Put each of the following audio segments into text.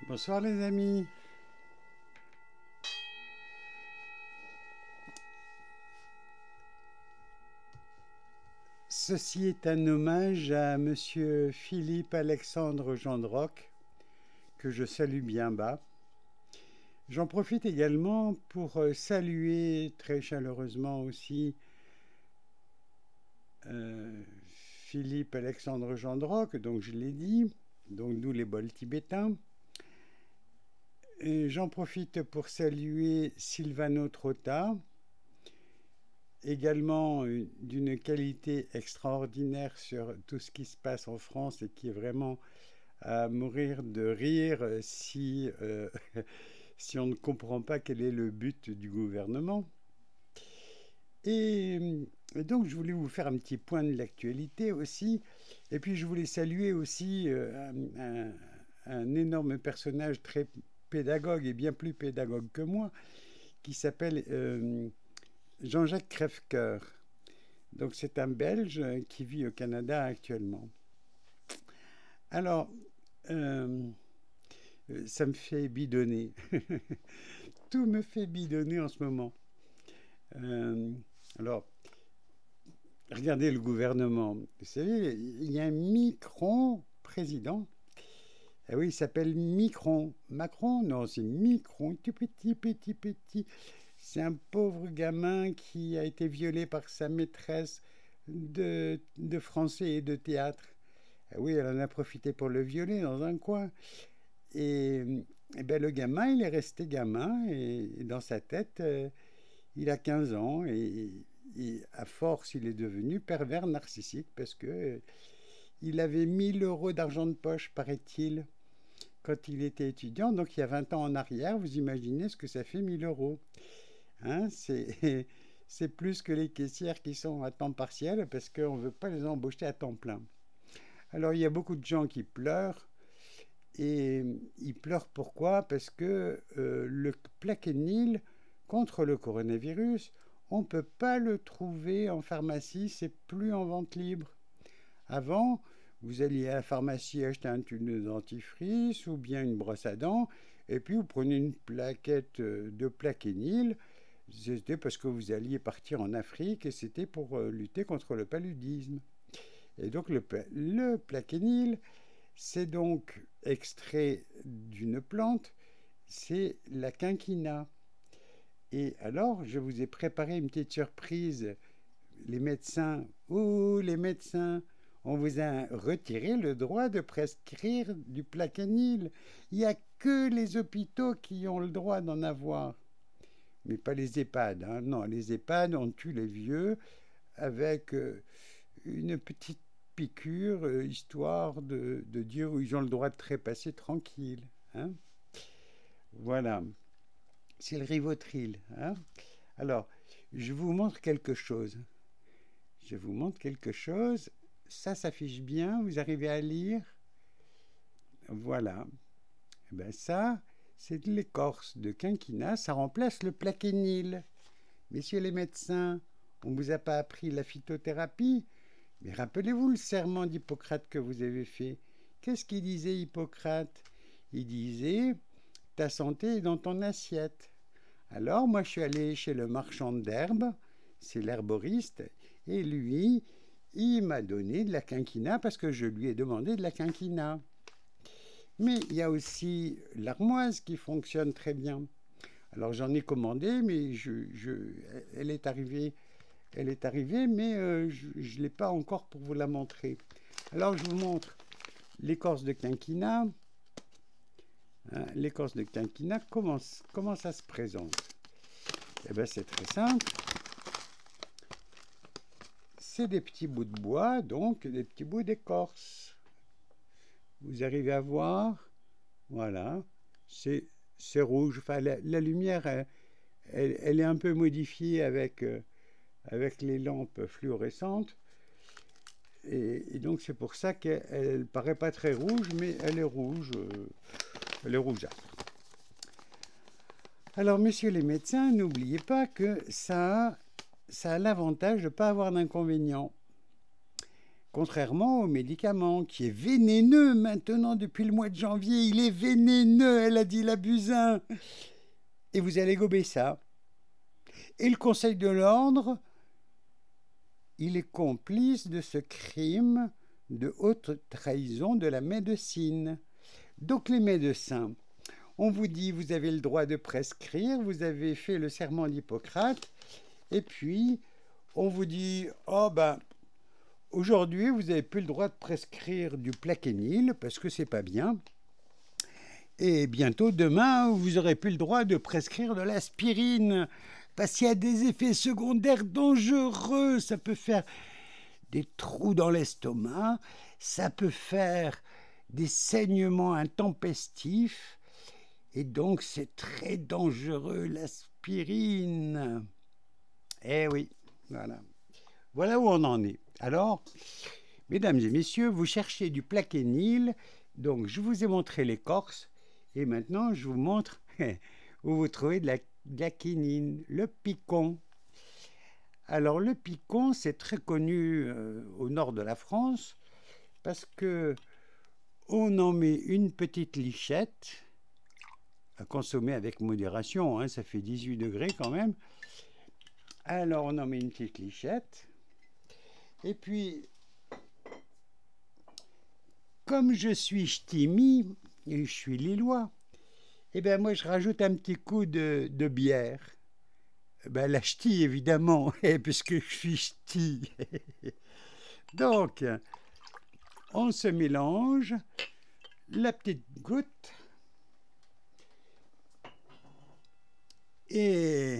Bonsoir les amis. Ceci est un hommage à Monsieur Philippe Alexandre Gendroc, que je salue bien bas. J'en profite également pour saluer très chaleureusement aussi Philippe Alexandre Gendroc, donc je l'ai dit, donc nous les bols tibétains. Et j'en profite pour saluer Silvano Trotta, également d'une qualité extraordinaire sur tout ce qui se passe en France et qui est vraiment à mourir de rire si on ne comprend pas quel est le but du gouvernement. Et donc je voulais vous faire un petit point de l'actualité aussi, et puis je voulais saluer aussi un énorme personnage très pédagogue et bien plus pédagogue que moi, qui s'appelle Jean-Jacques Crèvecoeur. Donc c'est un Belge qui vit au Canada actuellement. Alors, ça me fait bidonner. Tout me fait bidonner en ce moment. Alors, regardez le gouvernement. Vous savez, il y a un Micron-président. Ah oui, il s'appelle Micron. Macron? Non, c'est Micron. Tout petit, petit, petit. C'est un pauvre gamin qui a été violé par sa maîtresse de français et de théâtre. Ah oui, elle en a profité pour le violer dans un coin. Et ben, le gamin, il est resté gamin et dans sa tête, il a 15 ans et à force, il est devenu pervers narcissique parce que il avait 1000 € d'argent de poche, paraît-il, quand il était étudiant. Donc il y a 20 ans en arrière, vous imaginez ce que ça fait 1000 €. Hein, c'est plus que les caissières qui sont à temps partiel parce qu'on ne veut pas les embaucher à temps plein. Alors il y a beaucoup de gens qui pleurent. Et ils pleurent pourquoi? Parce que le Plaquenil contre le coronavirus, on ne peut pas le trouver en pharmacie, c'est plus en vente libre. Avant, vous alliez à la pharmacie acheter un tube de dentifrice ou bien une brosse à dents, et puis vous prenez une plaquette de Plaquenil. C'était parce que vous alliez partir en Afrique et c'était pour lutter contre le paludisme. Et donc le Plaquenil, c'est donc extrait d'une plante, c'est la quinquina. Et alors, je vous ai préparé une petite surprise. Les médecins, les médecins, on vous a retiré le droit de prescrire du Plaquenil. Il n'y a que les hôpitaux qui ont le droit d'en avoir. Mais pas les EHPAD. Hein. Non, les EHPAD, on tue les vieux avec une petite piqûre, histoire de dire où ils ont le droit de trépasser tranquille. Hein. Voilà, c'est le Rivotril. Hein. Alors, je vous montre quelque chose. Je vous montre quelque chose. Ça s'affiche bien, vous arrivez à lire. Voilà. Et ben ça, c'est de l'écorce de quinquina, ça remplace le Plaquenil. Messieurs les médecins, on ne vous a pas appris la phytothérapie? Mais rappelez-vous le serment d'Hippocrate que vous avez fait. Qu'est-ce qu'il disait Hippocrate? Il disait « ta santé est dans ton assiette ». Alors moi je suis allé chez le marchand d'herbes, c'est l'herboriste, et lui, il m'a donné de la quinquina parce que je lui ai demandé de la quinquina. Mais il y a aussi l'armoise qui fonctionne très bien. Alors j'en ai commandé, mais elle est arrivée. Elle est arrivée, mais je ne l'ai pas encore pour vous la montrer. Alors, je vous montre l'écorce de quinquina. Hein, l'écorce de quinquina, comment ça se présente? Eh bien, c'est très simple. C'est des petits bouts de bois, donc des petits bouts d'écorce. Vous arrivez à voir? Voilà. C'est rouge. Enfin, la lumière, elle est un peu modifiée avec les lampes fluorescentes. Et donc c'est pour ça qu'elle ne paraît pas très rouge, mais elle est rouge. Elle est rougeâtre. Alors, messieurs les médecins, n'oubliez pas que ça a l'avantage de ne pas avoir d'inconvénients. Contrairement au médicament qui est vénéneux maintenant depuis le mois de janvier. Il est vénéneux, elle a dit la Buzyn. Et vous allez gober ça. Et le Conseil de l'ordre, il est complice de ce crime de haute trahison de la médecine. Donc les médecins, on vous dit, vous avez le droit de prescrire, vous avez fait le serment d'Hippocrate, et puis on vous dit, oh ben, aujourd'hui vous n'avez plus le droit de prescrire du Plaquenil parce que c'est pas bien. Et bientôt, demain, vous n'aurez plus le droit de prescrire de l'aspirine parce qu'il y a des effets secondaires dangereux. Ça peut faire des trous dans l'estomac, ça peut faire des saignements intempestifs, et donc c'est très dangereux, l'aspirine. Eh oui, voilà. Voilà où on en est. Alors, mesdames et messieurs, vous cherchez du Plaquenil, donc je vous ai montré l'écorce, et maintenant je vous montre où vous trouvez de la quinine, le picon. Alors le picon, c'est très connu au nord de la France parce que on en met une petite lichette à consommer avec modération, hein, ça fait 18 degrés quand même. Alors on en met une petite lichette et puis comme je suis ch'timi et je suis lillois, eh bien moi je rajoute un petit coup de bière. Ben, la ch'ti, évidemment, puisque je suis ch'ti. Donc, on se mélange la petite goutte et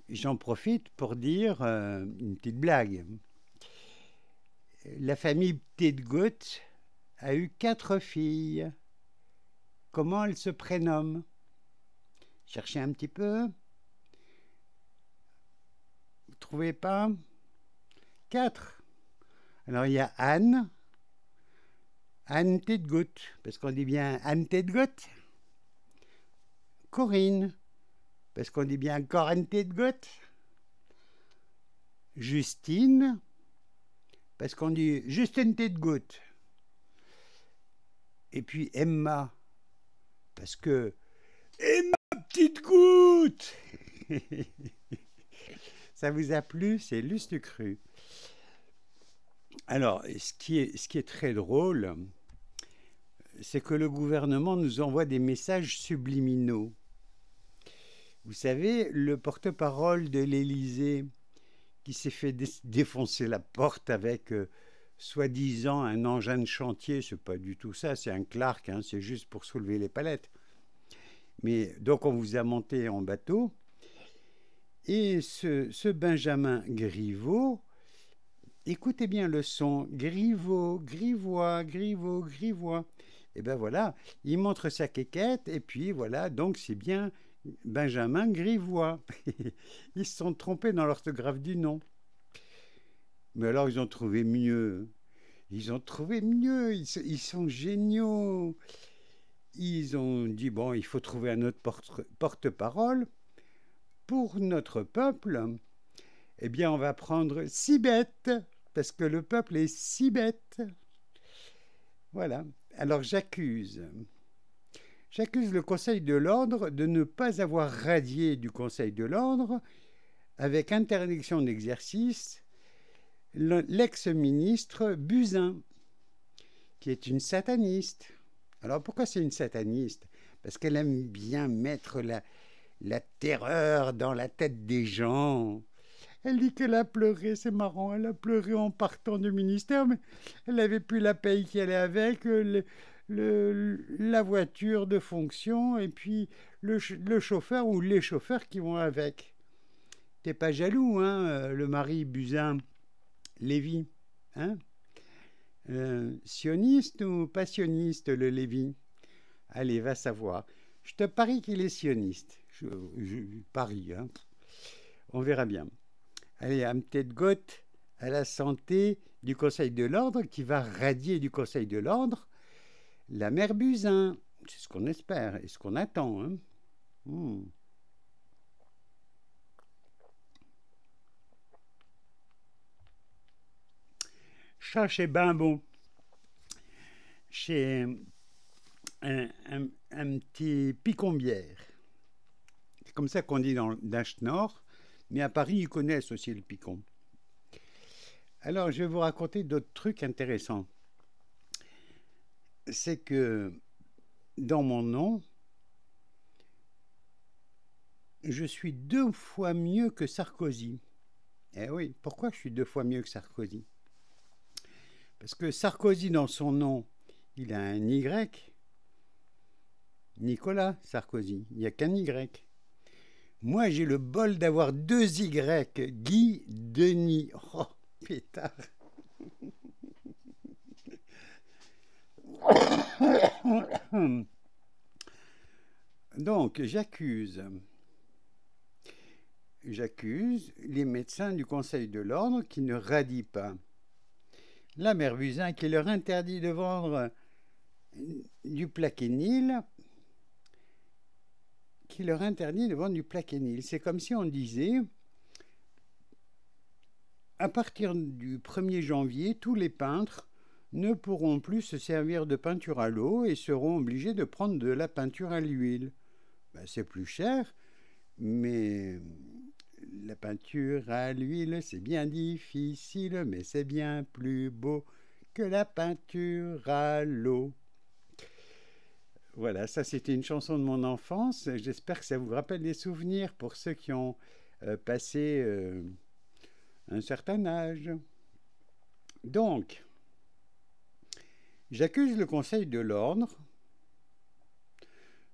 j'en profite pour dire une petite blague. La famille Petite Goutte a eu 4 filles. Comment elles se prénomment? Cherchez un petit peu. Trouvez pas? 4. Alors il y a Anne Tête Goutte, parce qu'on dit bien Anne Tête Goutte. Corinne, parce qu'on dit bien Corinne Tête Goutte. Justine, parce qu'on dit Justine Tête Goutte. Et puis Emma, parce que Emma Petite Goutte. Ça vous a plu? C'est Luste Cru. Alors, ce qui est très drôle, c'est que le gouvernement nous envoie des messages subliminaux. Vous savez, le porte-parole de l'Élysée qui s'est fait défoncer la porte avec soi-disant un engin de chantier, c'est pas du tout ça, c'est un Clark, hein, c'est juste pour soulever les palettes. Mais donc on vous a monté en bateau. Et ce Benjamin Griveaux, écoutez bien le son, Griveaux, Grivois, Griveaux, Grivois. Et ben voilà, il montre sa quéquette, et puis voilà, donc c'est bien Benjamin Grivois. Ils se sont trompés dans l'orthographe du nom. Mais alors ils ont trouvé mieux. Ils ont trouvé mieux, ils sont géniaux. Ils ont dit, bon, il faut trouver un autre porte-parole. Pour notre peuple, eh bien, on va prendre Sibeth, parce que le peuple est si bête. Voilà. Alors, j'accuse le Conseil de l'Ordre de ne pas avoir radié du Conseil de l'Ordre, avec interdiction d'exercice, l'ex-ministre Buzyn, qui est une sataniste. Alors, pourquoi c'est une sataniste? Parce qu'elle aime bien mettre la terreur dans la tête des gens. Elle dit qu'elle a pleuré, c'est marrant, elle a pleuré en partant du ministère, mais elle n'avait plus la paye qui allait avec, la voiture de fonction, et puis le chauffeur ou les chauffeurs qui vont avec. T'es pas jaloux, hein, le mari Buzyn, Lévy, hein? Sioniste ou passionniste, le Lévy? Allez, va savoir. Je te parie qu'il est sioniste. Je parie, hein. On verra bien. Allez, un petit goutte à la santé du Conseil de l'Ordre qui va radier du Conseil de l'Ordre la mère Buzyn. C'est ce qu'on espère et ce qu'on attend, hein. Ça, c'est ben bon. C'est un petit picombière. C'est comme ça qu'on dit dans l'Ache Nord, mais à Paris, ils connaissent aussi le picon. Alors, je vais vous raconter d'autres trucs intéressants. C'est que dans mon nom, je suis 2 fois mieux que Sarkozy. Eh oui, pourquoi je suis 2 fois mieux que Sarkozy? Parce que Sarkozy, dans son nom, il a un Y. Nicolas Sarkozy, il n'y a qu'un Y. Moi, j'ai le bol d'avoir 2 Y. Guy Denis. Oh, pétard. Donc, j'accuse les médecins du Conseil de l'Ordre qui ne radient pas. La mère Buzyn qui leur interdit de vendre du Plaquenil. C'est comme si on disait, à partir du 1er janvier, tous les peintres ne pourront plus se servir de peinture à l'eau et seront obligés de prendre de la peinture à l'huile. Ben, c'est plus cher, mais la peinture à l'huile, c'est bien difficile, mais c'est bien plus beau que la peinture à l'eau. Voilà, ça c'était une chanson de mon enfance. J'espère que ça vous rappelle des souvenirs pour ceux qui ont passé un certain âge. Donc, j'accuse le Conseil de l'Ordre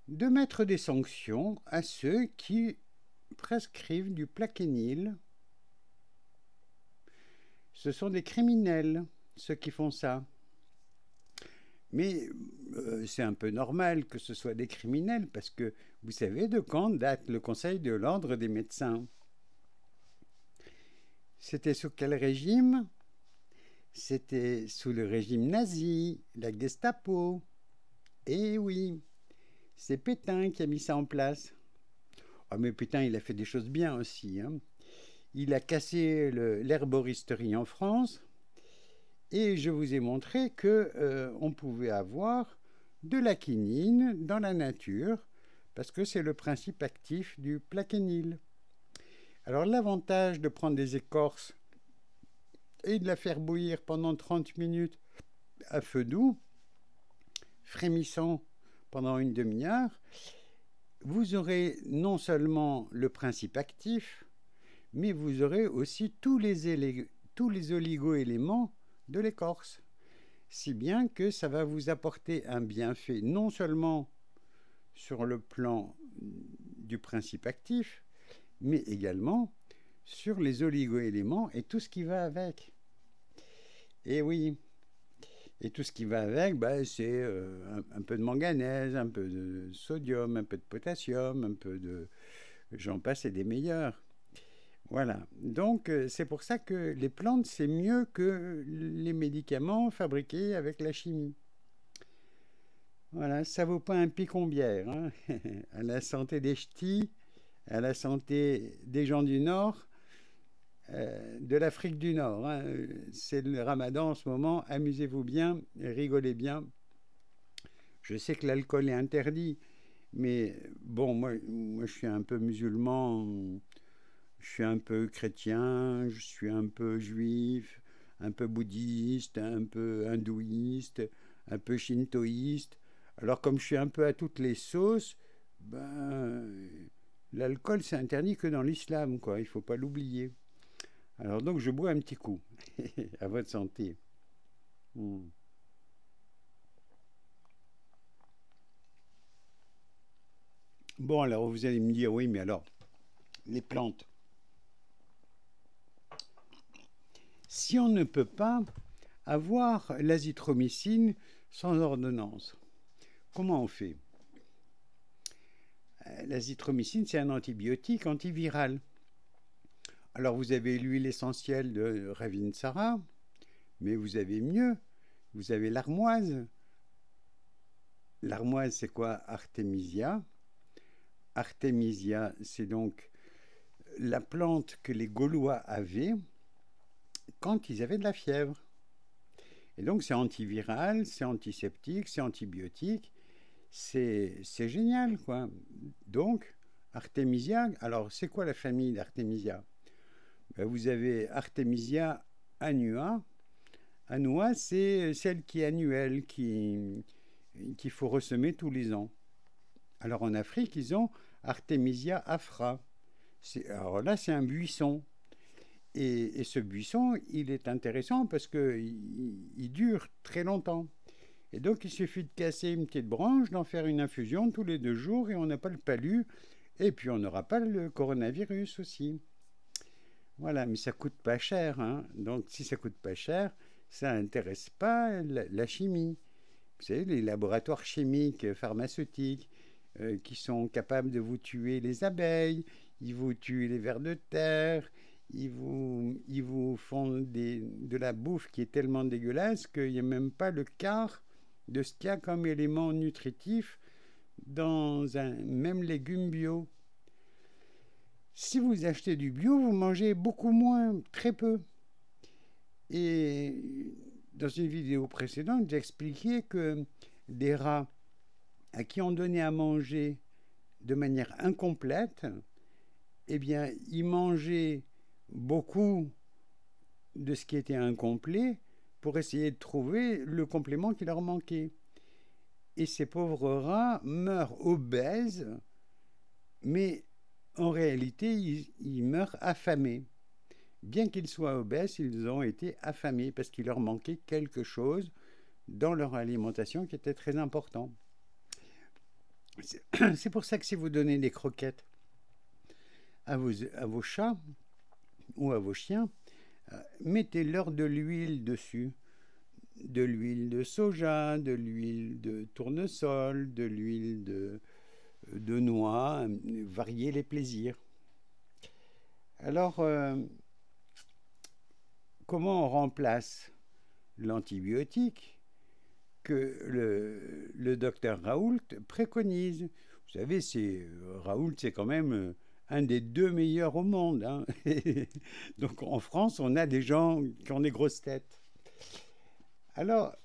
de mettre des sanctions à ceux qui prescrivent du Plaquenil. Ce sont des criminels, ceux qui font ça. Mais c'est un peu normal que ce soit des criminels, parce que vous savez de quand date le Conseil de l'Ordre des médecins? C'était sous quel régime? C'était sous le régime nazi, la Gestapo. Eh oui, c'est Pétain qui a mis ça en place. Oh, mais Pétain, il a fait des choses bien aussi. Hein. Il a cassé l'herboristerie en France. Et je vous ai montré qu'on pouvait avoir de la quinine dans la nature, parce que c'est le principe actif du Plaquenil. Alors l'avantage de prendre des écorces et de la faire bouillir pendant 30 minutes à feu doux, frémissant pendant une demi-heure, vous aurez non seulement le principe actif, mais vous aurez aussi tous les oligo-éléments de l'écorce, si bien que ça va vous apporter un bienfait non seulement sur le plan du principe actif, mais également sur les oligo-éléments et tout ce qui va avec. Et oui, et tout ce qui va avec, c'est un peu de manganèse, un peu de sodium, un peu de potassium, un peu de... j'en passe et des meilleurs. Voilà, donc c'est pour ça que les plantes, c'est mieux que les médicaments fabriqués avec la chimie. Voilà, ça vaut pas un picombière. Hein. À la santé des ch'tis, à la santé des gens du Nord, de l'Afrique du Nord. Hein. C'est le ramadan en ce moment, amusez-vous bien, rigolez bien. Je sais que l'alcool est interdit, mais bon, moi je suis un peu musulman... Je suis un peu chrétien, je suis un peu juif, un peu bouddhiste, un peu hindouiste, un peu shintoïste. Alors comme je suis un peu à toutes les sauces, l'alcool c'est interdit que dans l'islam, quoi. Il ne faut pas l'oublier. Alors donc je bois un petit coup. À votre santé. Bon, alors vous allez me dire, oui, mais alors, les plantes. Si on ne peut pas avoir l'azithromycine sans ordonnance, comment on fait? L'azithromycine, c'est un antibiotique antiviral. Alors vous avez l'huile essentielle de Ravinsara, mais vous avez mieux, vous avez l'armoise. L'armoise, c'est quoi? Artemisia. Artemisia, c'est donc la plante que les Gaulois avaient quand ils avaient de la fièvre. Et donc c'est antiviral, c'est antiseptique, c'est antibiotique. C'est génial, quoi. Donc, Artemisia, alors c'est quoi la famille d'Artemisia? Ben, vous avez Artemisia annua. Annua, c'est celle qui est annuelle, qu'il faut ressemer tous les ans. Alors en Afrique, ils ont Artemisia afra. Alors là, c'est un buisson. Et ce buisson, il est intéressant parce qu'il dure très longtemps. Et donc, il suffit de casser une petite branche, d'en faire une infusion tous les 2 jours et on n'a pas le palu. Et puis, on n'aura pas le coronavirus aussi. Voilà, mais ça coûte pas cher, hein. Donc, si ça coûte pas cher, ça n'intéresse pas la chimie. Vous savez, les laboratoires chimiques, pharmaceutiques, qui sont capables de vous tuer les abeilles, ils vous tuent les vers de terre, ils vous font de la bouffe qui est tellement dégueulasse qu'il n'y a même pas le quart de ce qu'il y a comme élément nutritif dans un même légume bio. Si vous achetez du bio, vous mangez beaucoup moins, très peu. Et dans une vidéo précédente, j'expliquais que des rats à qui on donnait à manger de manière incomplète, eh bien, ils mangeaient beaucoup de ce qui était incomplet pour essayer de trouver le complément qui leur manquait. Et ces pauvres rats meurent obèses, mais en réalité, ils meurent affamés. Bien qu'ils soient obèses, ils ont été affamés parce qu'il leur manquait quelque chose dans leur alimentation qui était très important. C'est pour ça que si vous donnez des croquettes à vos chats ou à vos chiens, mettez-leur de l'huile dessus. De l'huile de soja, de l'huile de tournesol, de l'huile de noix, variez les plaisirs. Alors, comment on remplace l'antibiotique que le docteur Raoult préconise? Vous savez, Raoult, c'est quand même un des 2 meilleurs au monde, hein. Donc en France, on a des gens qui ont des grosses têtes. Alors,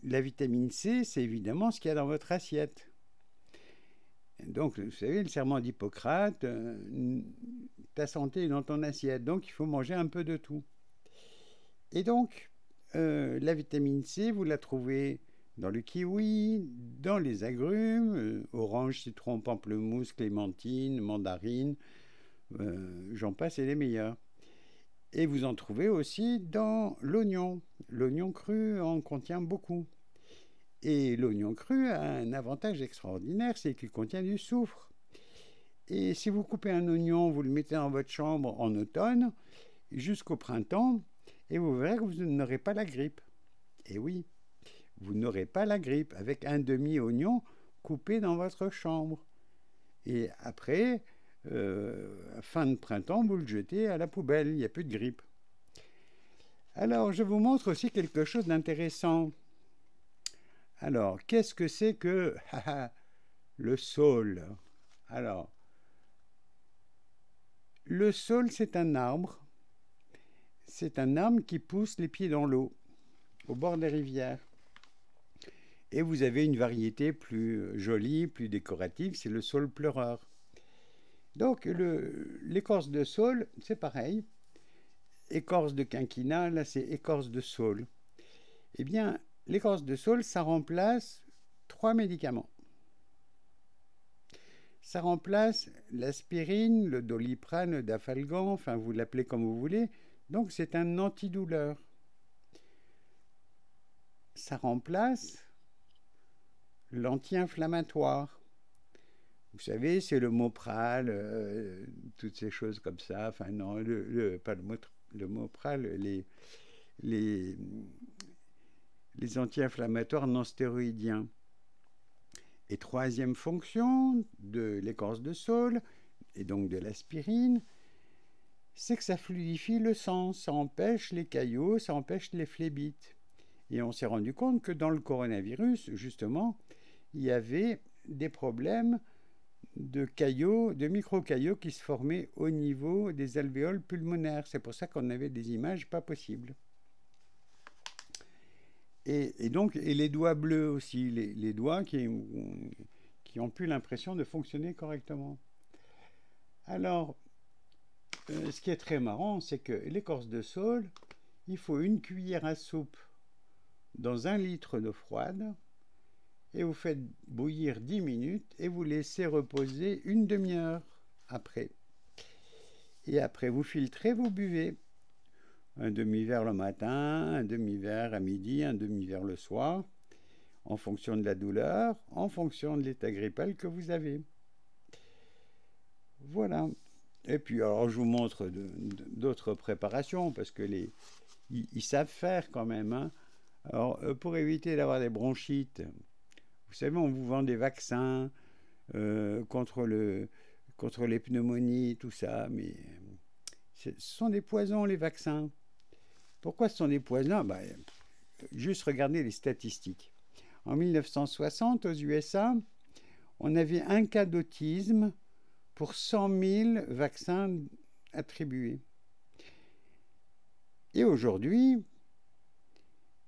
la vitamine C, c'est évidemment ce qu'il y a dans votre assiette. Donc, vous savez, le serment d'Hippocrate, ta santé est dans ton assiette. Donc, il faut manger un peu de tout. Et donc, la vitamine C, vous la trouvez dans le kiwi, dans les agrumes, orange, citron, pamplemousse, clémentine, mandarine, j'en passe et les meilleurs. Et vous en trouvez aussi dans l'oignon. L'oignon cru en contient beaucoup. Et l'oignon cru a un avantage extraordinaire, c'est qu'il contient du soufre. Et si vous coupez un oignon, vous le mettez dans votre chambre en automne, jusqu'au printemps, et vous verrez que vous n'aurez pas la grippe. Et oui, vous n'aurez pas la grippe avec un demi-oignon coupé dans votre chambre. Et après, fin de printemps, vous le jetez à la poubelle, il n'y a plus de grippe. Alors, je vous montre aussi quelque chose d'intéressant. Alors, qu'est-ce que c'est que le saule? Alors, le saule, c'est un arbre. C'est un arbre qui pousse les pieds dans l'eau, au bord des rivières. Et vous avez une variété plus jolie, plus décorative, c'est le saule pleureur. Donc, l'écorce de saule, c'est pareil. Écorce de quinquina, là, c'est écorce de saule. Eh bien, l'écorce de saule, ça remplace 3 médicaments. Ça remplace l'aspirine, le Doliprane, le Dafalgan, enfin, vous l'appelez comme vous voulez. Donc, c'est un antidouleur. Ça remplace l'anti-inflammatoire. Vous savez, c'est le Mopral, toutes ces choses comme ça. Enfin, non, pas le Mopral, les anti-inflammatoires non stéroïdiens. Et troisième fonction de l'écorce de saule, et donc de l'aspirine, c'est que ça fluidifie le sang, ça empêche les caillots, ça empêche les phlébites. Et on s'est rendu compte que dans le coronavirus, justement, il y avait des problèmes de caillots, de micro-caillots qui se formaient au niveau des alvéoles pulmonaires. C'est pour ça qu'on avait des images pas possibles. Et donc, et les doigts bleus aussi, les doigts qui ont plus l'impression de fonctionner correctement. Alors, ce qui est très marrant, c'est que l'écorce de saule, il faut une cuillère à soupe dans 1 litre d'eau froide et vous faites bouillir 10 minutes et vous laissez reposer une demi-heure après. Et après, vous filtrez, vous buvez. Un demi-verre le matin, un demi-verre à midi, un demi-verre le soir, en fonction de la douleur, en fonction de l'état grippal que vous avez. Voilà. Et puis, alors, je vous montre d'autres préparations, parce que ils savent faire quand même. Hein. Alors, pour éviter d'avoir des bronchites, vous savez, on vous vend des vaccins contre les pneumonies, tout ça, mais ce sont des poisons, les vaccins. Pourquoi ce sont des poisons? Juste regardez les statistiques. En 1960, aux USA, on avait 1 cas d'autisme pour 100 000 vaccins attribués. Et aujourd'hui,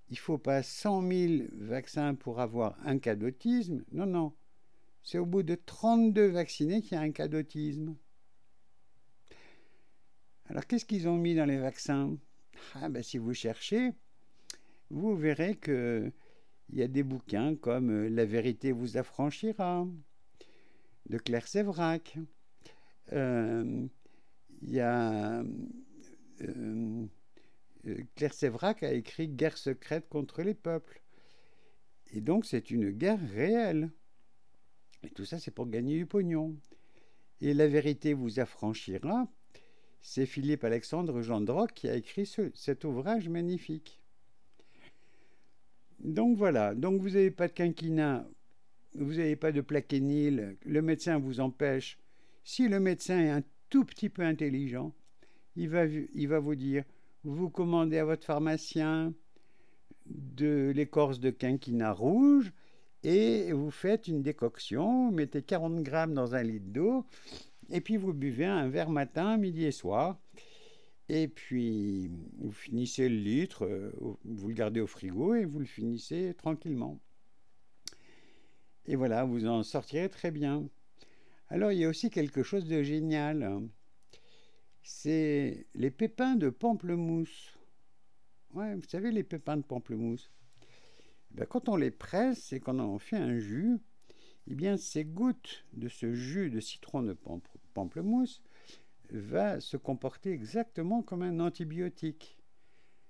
il ne faut pas 100 000 vaccins pour avoir 1 cas d'autisme. Non, non. C'est au bout de 32 vaccinés qu'il y a 1 cas d'autisme. Alors, qu'est-ce qu'ils ont mis dans les vaccins? Si vous cherchez, vous verrez qu'il y a des bouquins comme La vérité vous affranchira, de Claire Séverac. Il y a Claire Séverac a écrit Guerre secrète contre les peuples. Et donc c'est une guerre réelle. Et tout ça c'est pour gagner du pognon. Et La vérité vous affranchira, c'est Philippe-Alexandre Gendroc qui a écrit cet ouvrage magnifique. Donc voilà, donc vous n'avez pas de quinquina, vous n'avez pas de plaquenil, le médecin vous empêche. Si le médecin est un tout petit peu intelligent, il va vous dire, vous commandez à votre pharmacien de l'écorce de quinquina rouge et vous faites une décoction, vous mettez 40 grammes dans 1 litre d'eau et puis vous buvez un verre matin, midi et soir. Et puis vous finissez le litre, vous le gardez au frigo et vous le finissez tranquillement. Et voilà, vous en sortirez très bien. Alors il y a aussi quelque chose de génial. C'est les pépins de pamplemousse. Ouais, vous savez, les pépins de pamplemousse. Quand on les presse et qu'on en fait un jus, eh bien ces gouttes de ce jus de citron de pamplemousse va se comporter exactement comme un antibiotique.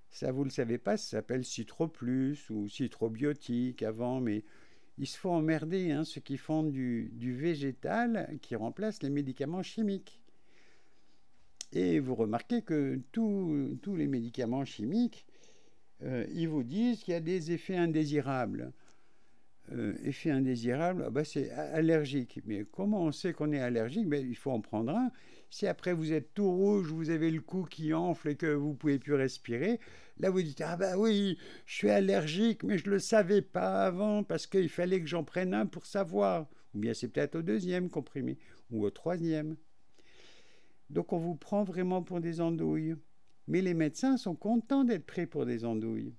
Ça, vous ne le savez pas, ça s'appelle Citroplus ou Citrobiotique avant, mais ils se font emmerder, hein, ceux qui font du végétal qui remplace les médicaments chimiques. Et vous remarquez que tous les médicaments chimiques, ils vous disent qu'il y a des effets indésirables. Effet indésirable, c'est allergique. Mais comment on sait qu'on est allergique? Il faut en prendre un. Si après vous êtes tout rouge, vous avez le cou qui enfle et que vous ne pouvez plus respirer, là vous dites oui, je suis allergique, mais je ne le savais pas avant parce qu'il fallait que j'en prenne un pour savoir. Ou bien c'est peut-être au 2e comprimé ou au 3e. Donc on vous prend vraiment pour des andouilles. Mais les médecins sont contents d'être pris pour des andouilles.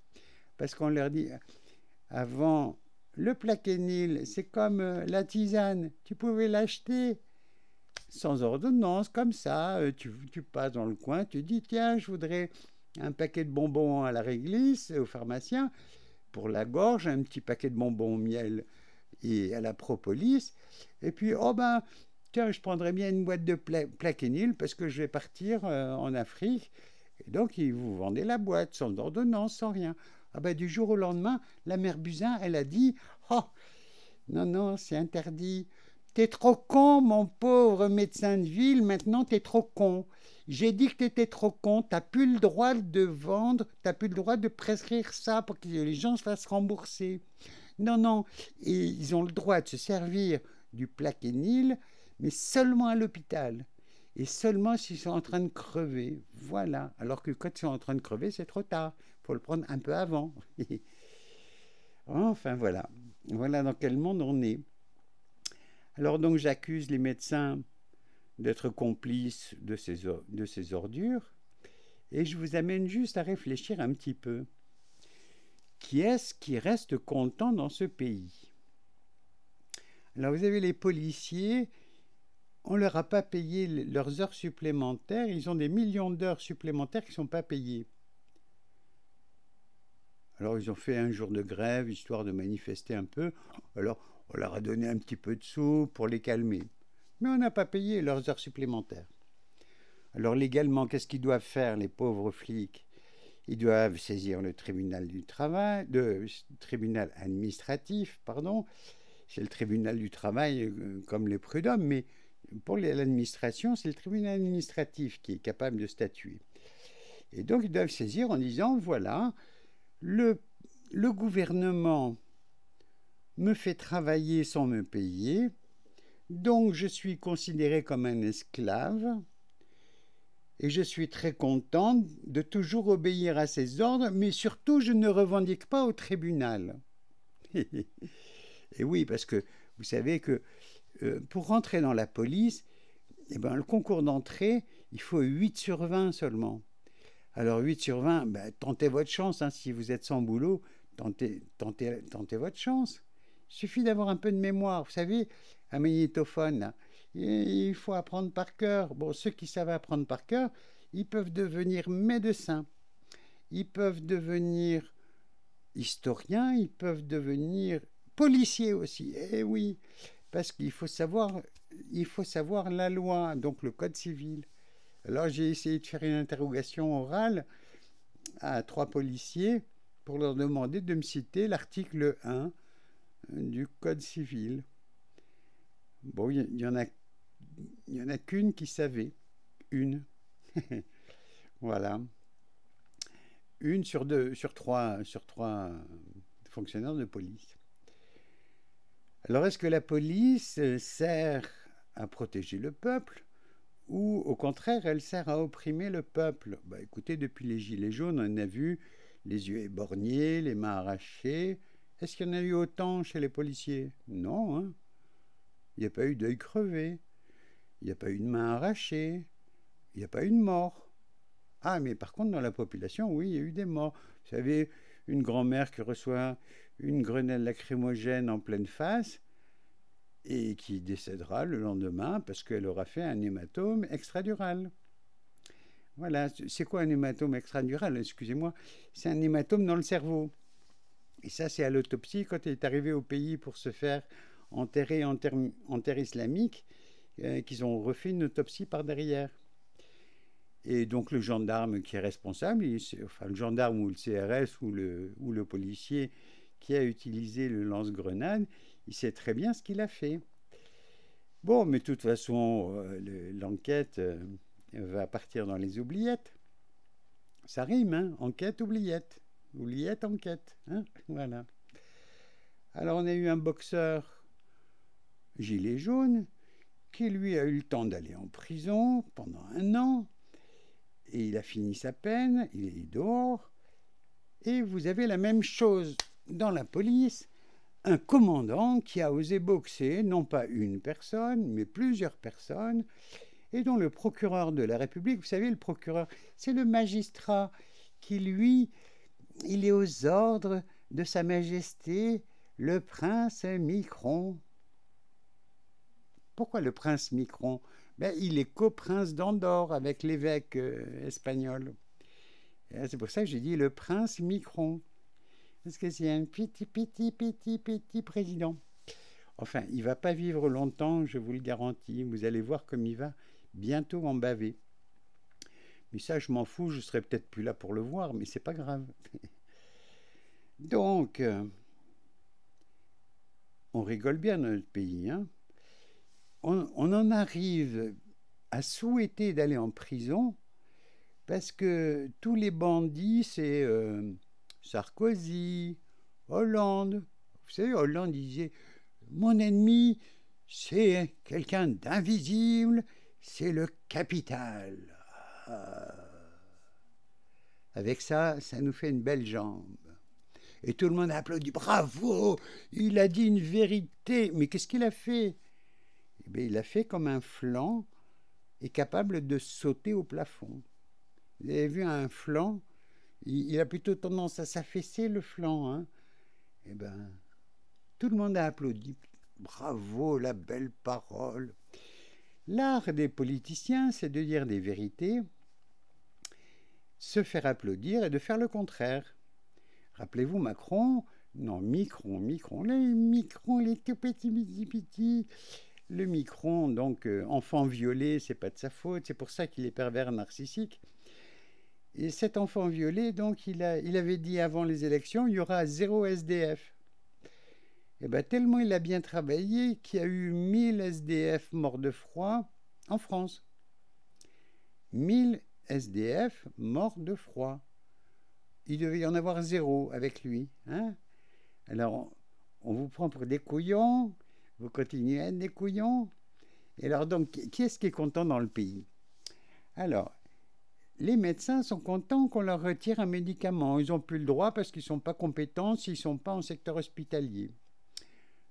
Parce qu'on leur dit, avant, le plaquenil, c'est comme la tisane. Tu pouvais l'acheter sans ordonnance, comme ça. Tu passes dans le coin, tu dis, tiens, je voudrais un paquet de bonbons à la réglisse, au pharmacien. Pour la gorge, un petit paquet de bonbons au miel et à la propolis. Et puis, tiens, je prendrais bien une boîte de plaquenil parce que je vais partir en Afrique. Et donc, ils vous vendaient la boîte sans ordonnance, sans rien. Du jour au lendemain, la mère Buzyn, elle a dit « Oh, non, c'est interdit. T'es trop con, mon pauvre médecin de ville, maintenant t'es trop con. J'ai dit que t'étais trop con, t'as plus le droit de vendre, t'as plus le droit de prescrire ça pour que les gens se fassent rembourser. Non, et ils ont le droit de se servir du plaquenil, mais seulement à l'hôpital. Et seulement s'ils sont en train de crever. Voilà. Alors que quand ils sont en train de crever, c'est trop tard. Il faut le prendre un peu avant. Enfin, voilà. Voilà dans quel monde on est. Alors donc, j'accuse les médecins d'être complices de ces ordures. Et je vous amène juste à réfléchir un petit peu. qui est-ce qui reste content dans ce pays? Alors vous avez les policiers, on ne leur a pas payé leurs heures supplémentaires, ils ont des millions d'heures supplémentaires qui ne sont pas payées. Alors ils ont fait un jour de grève, histoire de manifester un peu, alors on leur a donné un petit peu de sous pour les calmer. Mais on n'a pas payé leurs heures supplémentaires. Alors légalement, qu'est-ce qu'ils doivent faire, les pauvres flics? Ils doivent saisir le tribunal du travail, le tribunal administratif, pardon. C'est le tribunal du travail comme les prud'hommes, mais pour l'administration, c'est le tribunal administratif qui est capable de statuer. Et donc ils doivent saisir en disant, voilà, le gouvernement me fait travailler sans me payer, donc je suis considéré comme un esclave, et je suis très content de toujours obéir à ses ordres, mais surtout je ne revendique pas au tribunal. Et oui, parce que vous savez que pour rentrer dans la police, eh ben, le concours d'entrée, il faut 8 sur 20 seulement. Alors 8 sur 20, ben, tentez votre chance, hein, si vous êtes sans boulot, tentez votre chance. Il suffit d'avoir un peu de mémoire. Vous savez, un magnétophone, là, il faut apprendre par cœur. Bon, ceux qui savent apprendre par cœur, ils peuvent devenir médecins, ils peuvent devenir historiens, ils peuvent devenir policiers aussi. Eh oui, parce qu'il faut savoir la loi, donc le code civil. Alors j'ai essayé de faire une interrogation orale à 3 policiers pour leur demander de me citer l'article 1 du code civil. Bon, il y en a qu'une qui savait. Une. Voilà. Une sur trois fonctionnaires de police. Alors, est-ce que la police sert à protéger le peuple ou, au contraire, elle sert à opprimer le peuple? Bah, écoutez, depuis les Gilets jaunes, on a vu les yeux éborgnés, les mains arrachées. Est-ce qu'il y en a eu autant chez les policiers? Non, hein. Il n'y a pas eu d'œil crevé, il n'y a pas eu de main arrachée, il n'y a pas eu de mort. Ah, mais par contre, dans la population, oui, il y a eu des morts. Vous savez, une grand-mère qui reçoit une grenade lacrymogène en pleine face et qui décédera le lendemain parce qu'elle aura fait un hématome extradural. Voilà, c'est quoi un hématome extradural? Excusez-moi, c'est un hématome dans le cerveau. Et ça, c'est à l'autopsie, quand elle est arrivée au pays pour se faire enterrer en terre islamique, qu'ils ont refait une autopsie par derrière. Et donc le gendarme qui est responsable, enfin le gendarme ou le CRS ou le policier qui a utilisé le lance-grenade, il sait très bien ce qu'il a fait. Bon, mais de toute façon, l'enquête va partir dans les oubliettes. Ça rime, hein? Enquête, oubliette. Oubliette, enquête. Hein? Voilà. Alors on a eu un boxeur gilet jaune qui lui a eu le temps d'aller en prison pendant 1 an. Et il a fini sa peine, il est dehors. Et vous avez la même chose dans la police. Un commandant qui a osé boxer, non pas une personne, mais plusieurs personnes, et dont le procureur de la République, vous savez, le procureur, c'est le magistrat qui, lui, il est aux ordres de Sa Majesté, le prince Micron. Pourquoi le prince Micron? Ben, il est coprince d'Andorre avec l'évêque espagnol. C'est pour ça que j'ai dit le prince Micron. Parce que c'est un petit président. Enfin, il ne va pas vivre longtemps, je vous le garantis. Vous allez voir comme il va bientôt en baver. Mais ça, je m'en fous, je ne serai peut-être plus là pour le voir, mais c'est pas grave. Donc, on rigole bien dans notre pays, hein. On en arrive à souhaiter d'aller en prison parce que tous les bandits, c'est Sarkozy, Hollande. Vous savez, Hollande disait « Mon ennemi, c'est quelqu'un d'invisible, c'est le capital. » Avec ça, ça nous fait une belle jambe. Et tout le monde a applaudi « Bravo, il a dit une vérité. » Mais qu'est-ce qu'il a fait? Eh bien, il a fait comme un flan est capable de sauter au plafond. Vous avez vu un flan? il a plutôt tendance à s'affaisser le flanc. Hein. Eh ben, tout le monde a applaudi. Bravo, la belle parole. L'art des politiciens, c'est de dire des vérités, se faire applaudir et de faire le contraire. Rappelez-vous Macron, non, Micron, les tout petits. Le Micron, donc enfant violé, c'est pas de sa faute, c'est pour ça qu'il est pervers narcissique. Et cet enfant violé, donc, il avait dit avant les élections, il y aura 0 SDF. Et bien, tellement il a bien travaillé qu'il y a eu 1000 SDF morts de froid en France. 1000 SDF morts de froid. Il devait y en avoir 0 avec lui. Hein. Alors, on vous prend pour des couillons, vous continuez à être des couillons. Et alors, donc, qui est-ce qui est content dans le pays? Alors, les médecins sont contents qu'on leur retire un médicament. Ils n'ont plus le droit parce qu'ils ne sont pas compétents s'ils ne sont pas en secteur hospitalier.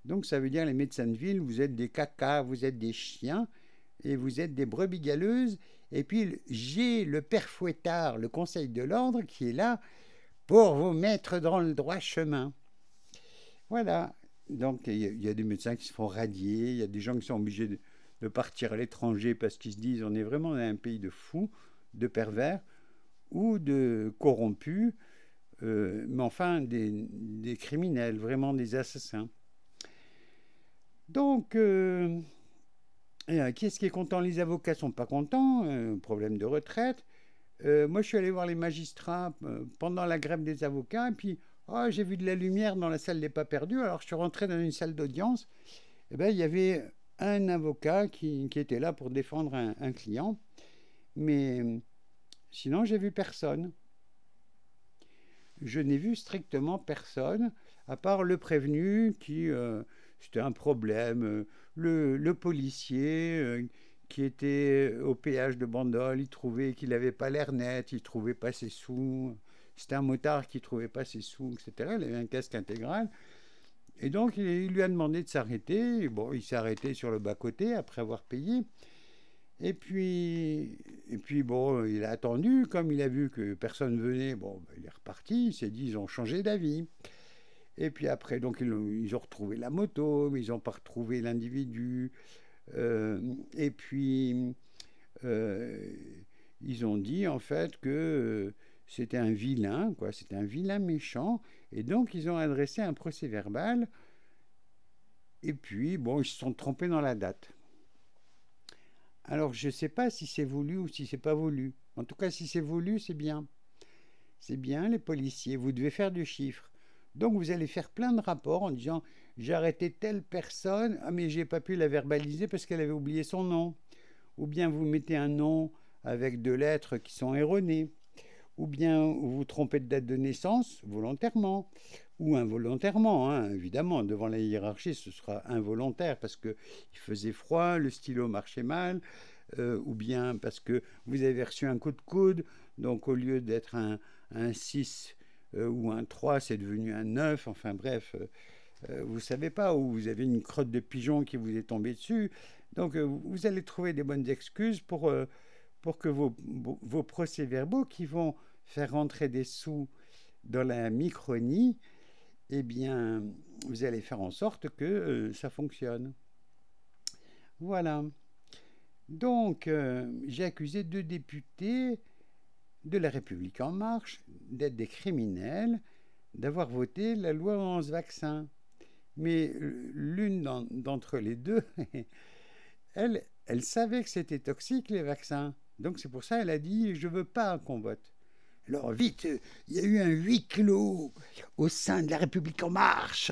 Donc, ça veut dire, les médecins de ville, vous êtes des cacas, vous êtes des chiens, et vous êtes des brebis galeuses. Et puis, j'ai le père Fouettard, le conseil de l'ordre, qui est là pour vous mettre dans le droit chemin. Voilà. Donc, il y a des médecins qui se font radier, il y a des gens qui sont obligés de partir à l'étranger parce qu'ils se disent on est vraiment dans un pays de fous, de pervers ou de corrompus, mais enfin des criminels, vraiment des assassins. Donc, qui est-ce qui est content? Les avocats ne sont pas contents, problème de retraite. Moi, je suis allé voir les magistrats pendant la grève des avocats, et puis j'ai vu de la lumière dans la salle des pas perdus. Alors, je suis rentré dans une salle d'audience. Et ben, il y avait un avocat qui était là pour défendre un client, mais sinon, j'ai vu personne. Je n'ai vu strictement personne, à part le prévenu qui, c'était un problème, le policier qui était au péage de Bandol, il trouvait qu'il n'avait pas l'air net, il ne trouvait pas ses sous, c'était un motard qui ne trouvait pas ses sous, etc. Il avait un casque intégral. Et donc, il lui a demandé de s'arrêter. Bon, il s'est arrêté sur le bas-côté après avoir payé. Et puis, bon, il a attendu. Comme il a vu que personne venait, bon, il est reparti. Il s'est dit, ils ont changé d'avis. Et puis après, donc, ils ont retrouvé la moto, mais ils n'ont pas retrouvé l'individu. Et puis, ils ont dit, en fait, que c'était un vilain, quoi. C'était un vilain méchant. Et donc, ils ont adressé un procès-verbal. Et puis, bon, ils se sont trompés dans la date. Alors, je ne sais pas si c'est voulu ou si c'est pas voulu. En tout cas, si c'est voulu, c'est bien. C'est bien, les policiers. Vous devez faire du chiffre. Donc, vous allez faire plein de rapports en disant « J'ai arrêté telle personne, mais je n'ai pas pu la verbaliser parce qu'elle avait oublié son nom. » Ou bien vous mettez un nom avec 2 lettres qui sont erronées. Ou bien vous vous trompez de date de naissance volontairement ou involontairement, hein, évidemment, devant la hiérarchie, ce sera involontaire parce qu'il faisait froid, le stylo marchait mal, ou bien parce que vous avez reçu un coup de coude, donc au lieu d'être un 6 ou un 3, c'est devenu un 9, enfin bref, vous ne savez pas, ou vous avez une crotte de pigeon qui vous est tombée dessus, donc vous allez trouver des bonnes excuses pour que vos procès-verbaux qui vont faire rentrer des sous dans la Micronie, eh bien, vous allez faire en sorte que ça fonctionne. Voilà. Donc, j'ai accusé 2 députés de La République En Marche d'être des criminels, d'avoir voté la loi 11 vaccins. Mais l'une d'entre les deux, elle savait que c'était toxique, les vaccins. Donc, c'est pour ça qu'elle a dit « je ne veux pas qu'on vote ». Alors vite, il y a eu un huis clos au sein de La République En Marche.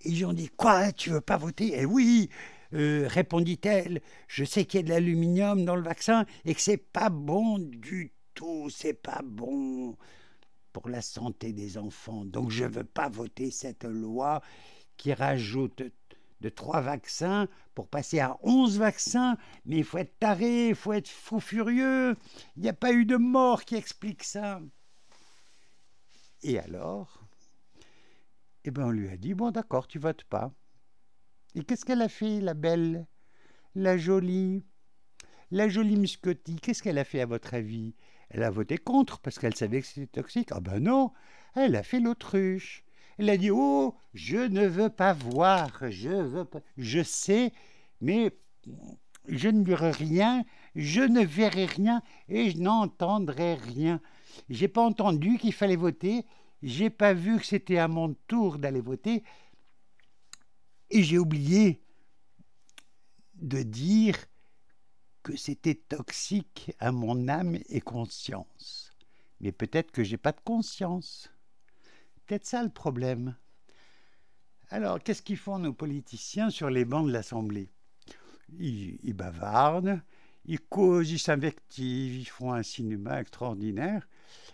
Et ils ont dit « Quoi, tu veux pas voter ?» Eh oui, répondit-elle, je sais qu'il y a de l'aluminium dans le vaccin et que c'est pas bon du tout, c'est pas bon pour la santé des enfants. Donc je veux pas voter cette loi qui rajoute de 3 vaccins pour passer à 11 vaccins, mais il faut être taré, il faut être fou furieux, il n'y a pas eu de mort qui explique ça. Et alors, eh ben on lui a dit, bon d'accord, tu votes pas. Et qu'est-ce qu'elle a fait, la belle, la jolie muscotie, qu'est-ce qu'elle a fait à votre avis? Elle a voté contre parce qu'elle savait que c'était toxique. Ah ben non, elle a fait l'autruche. Elle a dit, oh, je ne veux pas voir, je sais, mais je ne verrai rien, je ne verrai rien et je n'entendrai rien. J'ai pas entendu qu'il fallait voter, j'ai pas vu que c'était à mon tour d'aller voter et j'ai oublié de dire que c'était toxique à mon âme et conscience. Mais peut-être que j'ai pas de conscience. Peut-être ça le problème. Alors, qu'est-ce qu'ils font nos politiciens sur les bancs de l'Assemblée ? Ils bavardent, ils causent, ils s'invectivent, ils font un cinéma extraordinaire.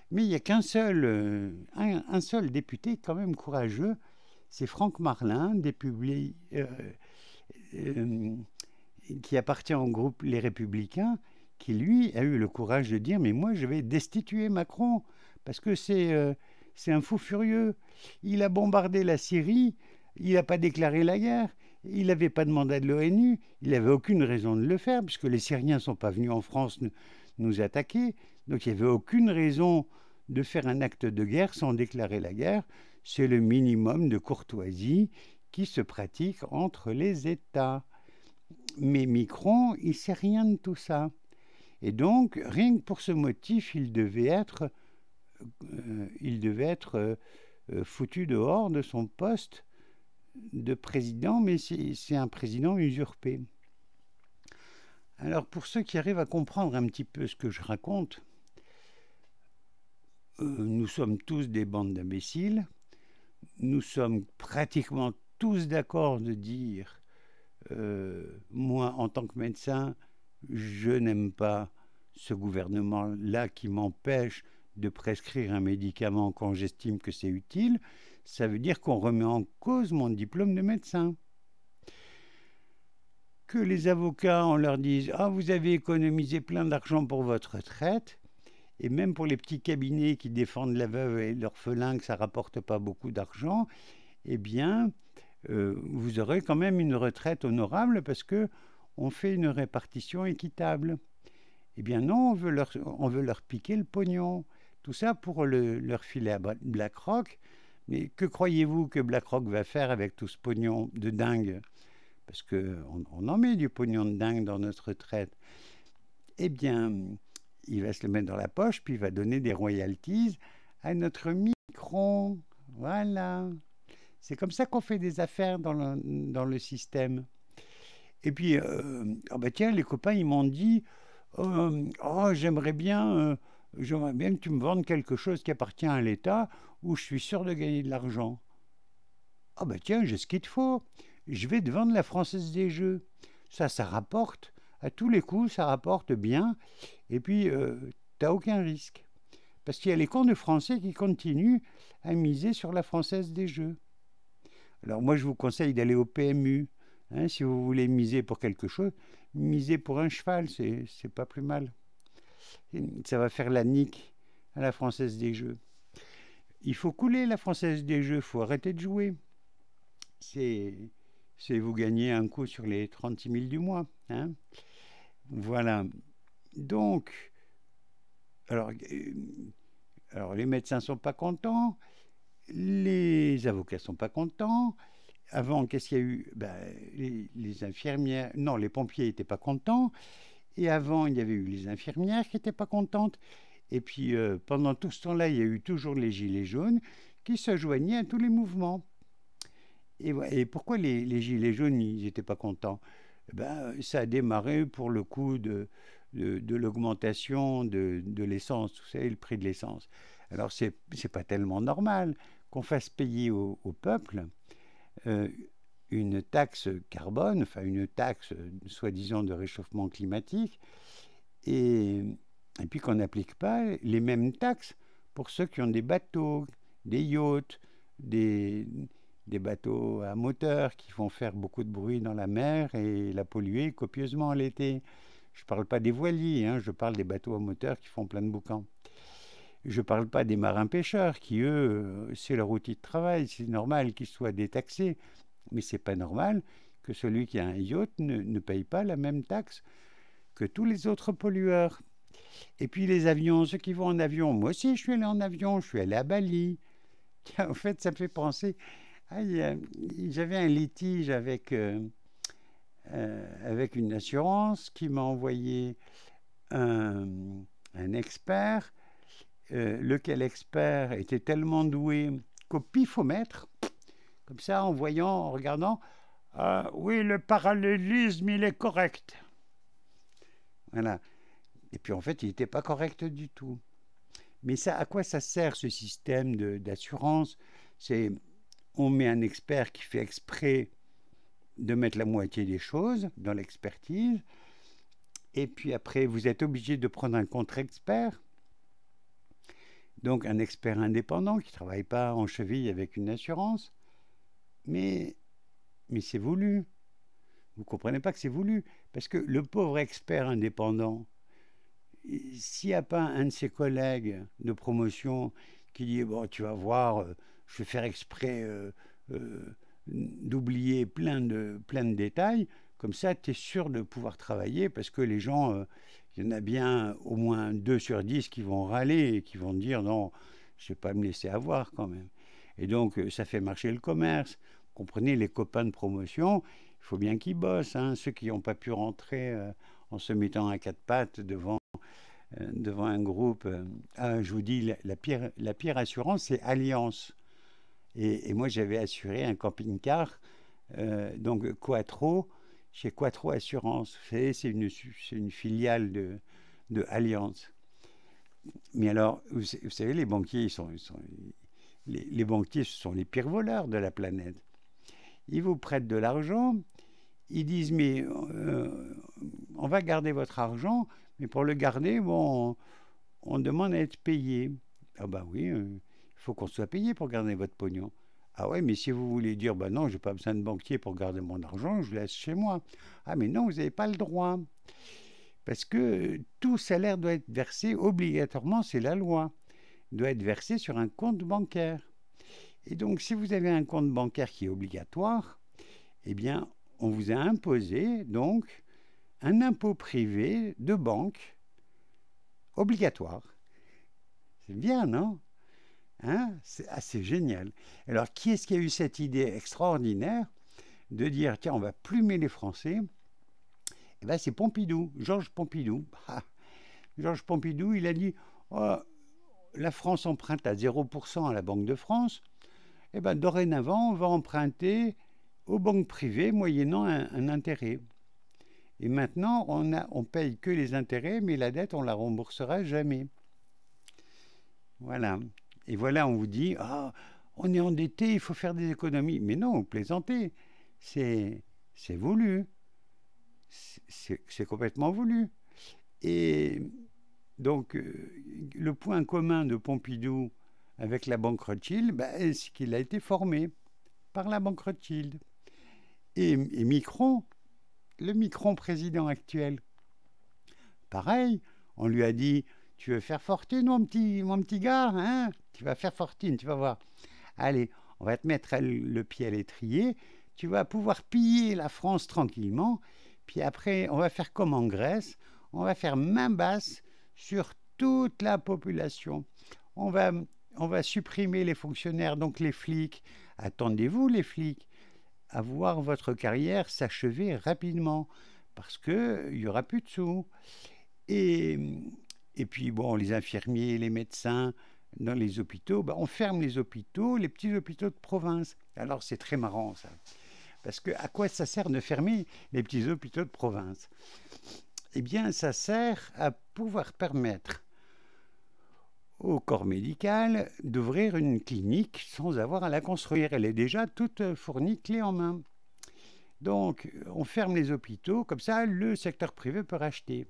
Mais il n'y a qu'un seul, un seul député quand même courageux, c'est Franck Marlin, qui appartient au groupe Les Républicains, qui lui a eu le courage de dire « mais moi je vais destituer Macron, parce que c'est un fou furieux. Il a bombardé la Syrie, il n'a pas déclaré la guerre, il n'avait pas de mandat de l'ONU, il n'avait aucune raison de le faire, puisque les Syriens ne sont pas venus en France nous attaquer, donc il n'y avait aucune raison de faire un acte de guerre sans déclarer la guerre. C'est le minimum de courtoisie qui se pratique entre les États. » Mais Macron, il ne sait rien de tout ça. Et donc, rien que pour ce motif, il devait être foutu dehors de son poste de président, mais c'est un président usurpé. Alors, pour ceux qui arrivent à comprendre un petit peu ce que je raconte, nous sommes tous des bandes d'imbéciles, nous sommes pratiquement tous d'accord de dire moi, en tant que médecin, je n'aime pas ce gouvernement-là qui m'empêche de prescrire un médicament quand j'estime que c'est utile. Ça veut dire qu'on remet en cause mon diplôme de médecin. Que les avocats, on leur dise « Ah, vous avez économisé plein d'argent pour votre retraite », et même pour les petits cabinets qui défendent la veuve et l'orphelin, que ça ne rapporte pas beaucoup d'argent, eh bien, vous aurez quand même une retraite honorable parce qu'on fait une répartition équitable. Eh bien non, on veut leur piquer le pognon. Tout ça pour leur filer à BlackRock. Mais que croyez-vous que BlackRock va faire avec tout ce pognon de dingue ? Parce qu'on en met du pognon de dingue dans notre retraite. Eh bien, il va se le mettre dans la poche, puis il va donner des royalties à notre Macron. Voilà. C'est comme ça qu'on fait des affaires dans le système. Et puis, tiens, les copains, ils m'ont dit j'aimerais bien que tu me vendes quelque chose qui appartient à l'État où je suis sûr de gagner de l'argent. Tiens, j'ai ce qu'il te faut. Je vais te vendre la Française des Jeux. Ça rapporte. À tous les coups, ça rapporte bien. Et puis, t'as aucun risque. Parce qu'il y a les cons de Français qui continuent à miser sur la Française des Jeux. Alors moi, je vous conseille d'aller au PMU. Si vous voulez miser pour quelque chose, misez pour un cheval, c'est pas plus mal. Ça va faire la nique à la Française des Jeux. Il faut couler la Française des Jeux, il faut arrêter de jouer. C'est vous gagner un coup sur les 36 000 du mois. Voilà. Donc, alors les médecins ne sont pas contents, les avocats ne sont pas contents. Avant, qu'est-ce qu'il y a eu ? Les infirmières... Non, les pompiers n'étaient pas contents. Et avant, il y avait eu les infirmières qui n'étaient pas contentes. Et puis, pendant tout ce temps-là, il y a eu toujours les gilets jaunes qui se joignaient à tous les mouvements. Et pourquoi les gilets jaunes, ils n'étaient pas contents ? Ça a démarré pour le coup de l'augmentation de l'essence, vous savez, le prix de l'essence. Alors, c'est pas tellement normal qu'on fasse payer au peuple une taxe carbone, enfin une taxe soi-disant de réchauffement climatique, et puis qu'on n'applique pas les mêmes taxes pour ceux qui ont des bateaux, des yachts, des bateaux à moteur qui font faire beaucoup de bruit dans la mer et la polluer copieusement l'été. Je ne parle pas des voiliers, je parle des bateaux à moteur qui font plein de boucans. Je ne parle pas des marins-pêcheurs qui, eux, c'est leur outil de travail. C'est normal qu'ils soient détaxés. Mais ce n'est pas normal que celui qui a un yacht ne paye pas la même taxe que tous les autres pollueurs. Et puis les avions, ceux qui vont en avion, moi aussi je suis allé en avion, je suis allé à Bali. En fait, ça me fait penser, j'avais un litige avec une assurance qui m'a envoyé un, un expert, lequel expert était tellement doué qu'au pifomètre, comme ça, en voyant, en regardant, oui, le parallélisme, il est correct. Voilà. Et puis en fait, il n'était pas correct du tout. Mais ça, à quoi ça sert ce système d'assurance? C'est, on met un expert qui fait exprès de mettre la moitié des choses dans l'expertise, et puis après, vous êtes obligé de prendre un contre-expert, donc un expert indépendant qui ne travaille pas en cheville avec une assurance, mais c'est voulu. Vous ne comprenez pas que c'est voulu, parce que le pauvre expert indépendant, s'il n'y a pas un de ses collègues de promotion qui dit bon, tu vas voir, je vais faire exprès d'oublier plein de détails, comme ça tu es sûr de pouvoir travailler, parce que les gens, il y en a bien au moins 2 sur 10 qui vont râler et qui vont dire non, je ne vais pas me laisser avoir quand même. Et donc ça fait marcher le commerce. Comprenez, les copains de promotion, il faut bien qu'ils bossent, hein, ceux qui n'ont pas pu rentrer en se mettant à quatre pattes devant un groupe. Je vous dis, la pire assurance, c'est Allianz. Et moi, j'avais assuré un camping-car, donc Quattro, chez Quattro Assurance. Vous savez, c'est une filiale de Allianz. Mais alors, vous savez, les banquiers, les banquiers, ce sont les pires voleurs de la planète. Ils vous prêtent de l'argent, ils disent, mais on va garder votre argent, mais pour le garder, bon, on demande à être payé. Ah bah oui, il faut qu'on soit payé pour garder votre pognon. Ah ouais, mais si vous voulez dire, bah non, j'ai pas besoin de banquier pour garder mon argent, je le laisse chez moi. Ah mais non, vous n'avez pas le droit. Parce que tout salaire doit être versé obligatoirement, c'est la loi, doit être versé sur un compte bancaire. Et donc, si vous avez un compte bancaire qui est obligatoire, eh bien, on vous a imposé, donc, un impôt privé de banque obligatoire. C'est bien, non? Hein? C'est assez génial. Alors, qui est-ce qui a eu cette idée extraordinaire de dire, tiens, on va plumer les Français? Eh bien, c'est Pompidou, Georges Pompidou. Georges Pompidou, il a dit, oh, la France emprunte à 0% à la Banque de France. Eh bien, dorénavant, on va emprunter aux banques privées moyennant un intérêt. Et maintenant, on paye que les intérêts, mais la dette, on la remboursera jamais. Voilà. Et voilà, on vous dit, on est endetté, il faut faire des économies. Mais non, vous plaisantez. C'est voulu. C'est complètement voulu. Et donc, le point commun de Pompidou avec la banque Rothschild, c'est qu'il a été formé par la banque Rothschild. Et Micron, le Micron président actuel, pareil, on lui a dit, tu veux faire fortune, mon petit gars, hein? Tu vas faire fortune, tu vas voir. Allez, on va te mettre le pied à l'étrier, tu vas pouvoir piller la France tranquillement, puis après, on va faire comme en Grèce, on va faire main basse sur toute la population. On va supprimer les fonctionnaires, donc les flics. Attendez-vous, les flics, à voir votre carrière s'achever rapidement, parce qu'il n'y aura plus de sous. Et puis, bon, les infirmiers, les médecins, dans les hôpitaux, on ferme les hôpitaux, les petits hôpitaux de province. Alors, c'est très marrant, ça. Parce que à quoi ça sert de fermer les petits hôpitaux de province? Eh bien, ça sert à pouvoir permettre au corps médical d'ouvrir une clinique sans avoir à la construire. Elle est déjà toute fournie, clé en main. Donc, on ferme les hôpitaux, comme ça, le secteur privé peut racheter.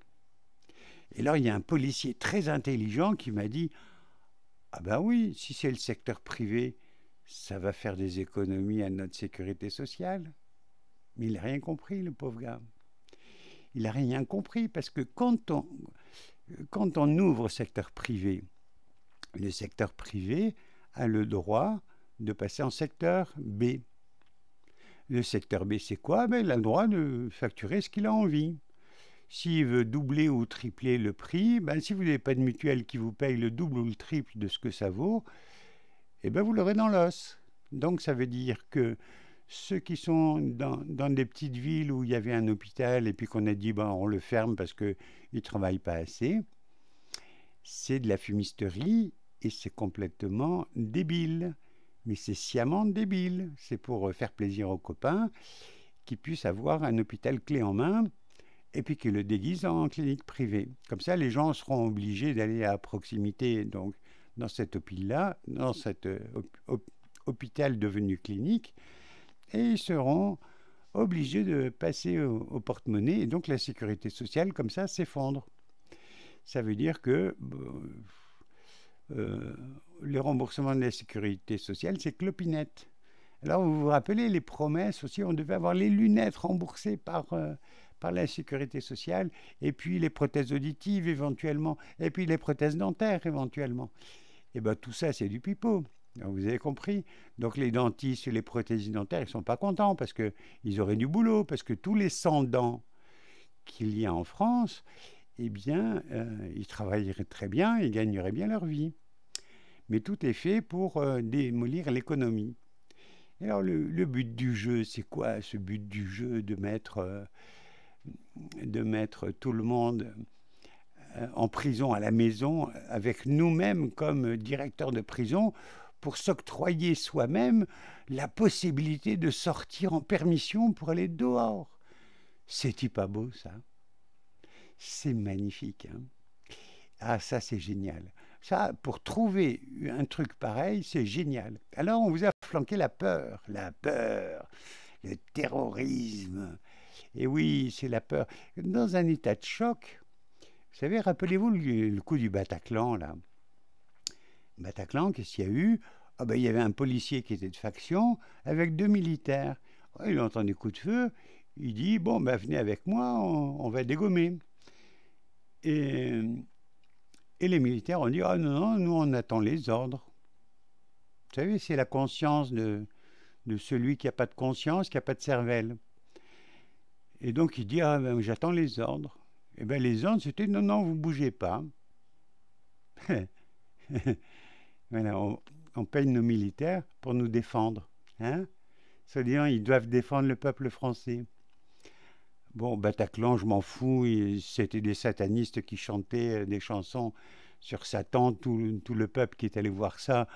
Et là, il y a un policier très intelligent qui m'a dit « Ah ben oui, si c'est le secteur privé, ça va faire des économies à notre sécurité sociale. » Mais il n'a rien compris, le pauvre gars. Il n'a rien compris, parce que quand on ouvre le secteur privé a le droit de passer en secteur B. Le secteur B, c'est quoi? Il a le droit de facturer ce qu'il a envie. S'il veut doubler ou tripler le prix, ben, si vous n'avez pas de mutuelle qui vous paye le double ou le triple de ce que ça vaut, eh ben, vous l'aurez dans l'os. Donc ça veut dire que ceux qui sont dans des petites villes où il y avait un hôpital et puis qu'on a dit ben, on le ferme parce qu'ils ne travaillent pas assez, c'est de la fumisterie et c'est complètement débile. Mais c'est sciemment débile. C'est pour faire plaisir aux copains qu'ils puissent avoir un hôpital clé en main et puis qu'ils le déguisent en clinique privée. Comme ça, les gens seront obligés d'aller à proximité, donc dans cet hôpital-là, dans cet hôpital devenu clinique, et ils seront obligés de passer au porte-monnaie, et donc la sécurité sociale, comme ça, s'effondre. Ça veut dire que euh, les remboursements de la sécurité sociale, c'est clopinette. Alors, vous vous rappelez les promesses aussi, on devait avoir les lunettes remboursées par la sécurité sociale, et puis les prothèses auditives éventuellement, et puis les prothèses dentaires éventuellement. Et bien tout ça, c'est du pipeau. Alors, vous avez compris. Donc les dentistes et les prothésistes dentaires, ils ne sont pas contents parce qu'ils auraient du boulot, parce que tous les sans-dents qu'il y a en France, eh bien, ils travailleraient très bien, ils gagneraient bien leur vie. Mais tout est fait pour démolir l'économie. Et alors le but du jeu, c'est quoi ce but du jeu de mettre tout le monde en prison à la maison, avec nous-mêmes comme directeurs de prison, pour s'octroyer soi-même la possibilité de sortir en permission pour aller dehors. C'est-il pas beau, ça? C'est magnifique. Hein? Ah, ça, c'est génial. Ça, pour trouver un truc pareil, c'est génial. Alors, on vous a flanqué la peur, le terrorisme. Et oui, c'est la peur. Dans un état de choc, vous savez, rappelez-vous le coup du Bataclan, là. Bataclan, qu'est-ce qu'il y a eu? Ah ben, il y avait un policier qui était de faction avec 2 militaires. Il entend des coups de feu, il dit, bon, ben, venez avec moi, on va dégommer. Et, et les militaires ont dit, ah non, non, nous on attend les ordres. Vous savez, c'est la conscience de celui qui n'a pas de conscience, qui n'a pas de cervelle. Et donc il dit, ah ben, j'attends les ordres. Et bien les ordres, c'était, non, non, vous ne bougez pas. Voilà, on paye nos militaires pour nous défendre. Hein? C'est-à-dire, ils doivent défendre le peuple français. Bon, Bataclan, je m'en fous, c'était des satanistes qui chantaient des chansons sur Satan, tout le peuple qui est allé voir ça,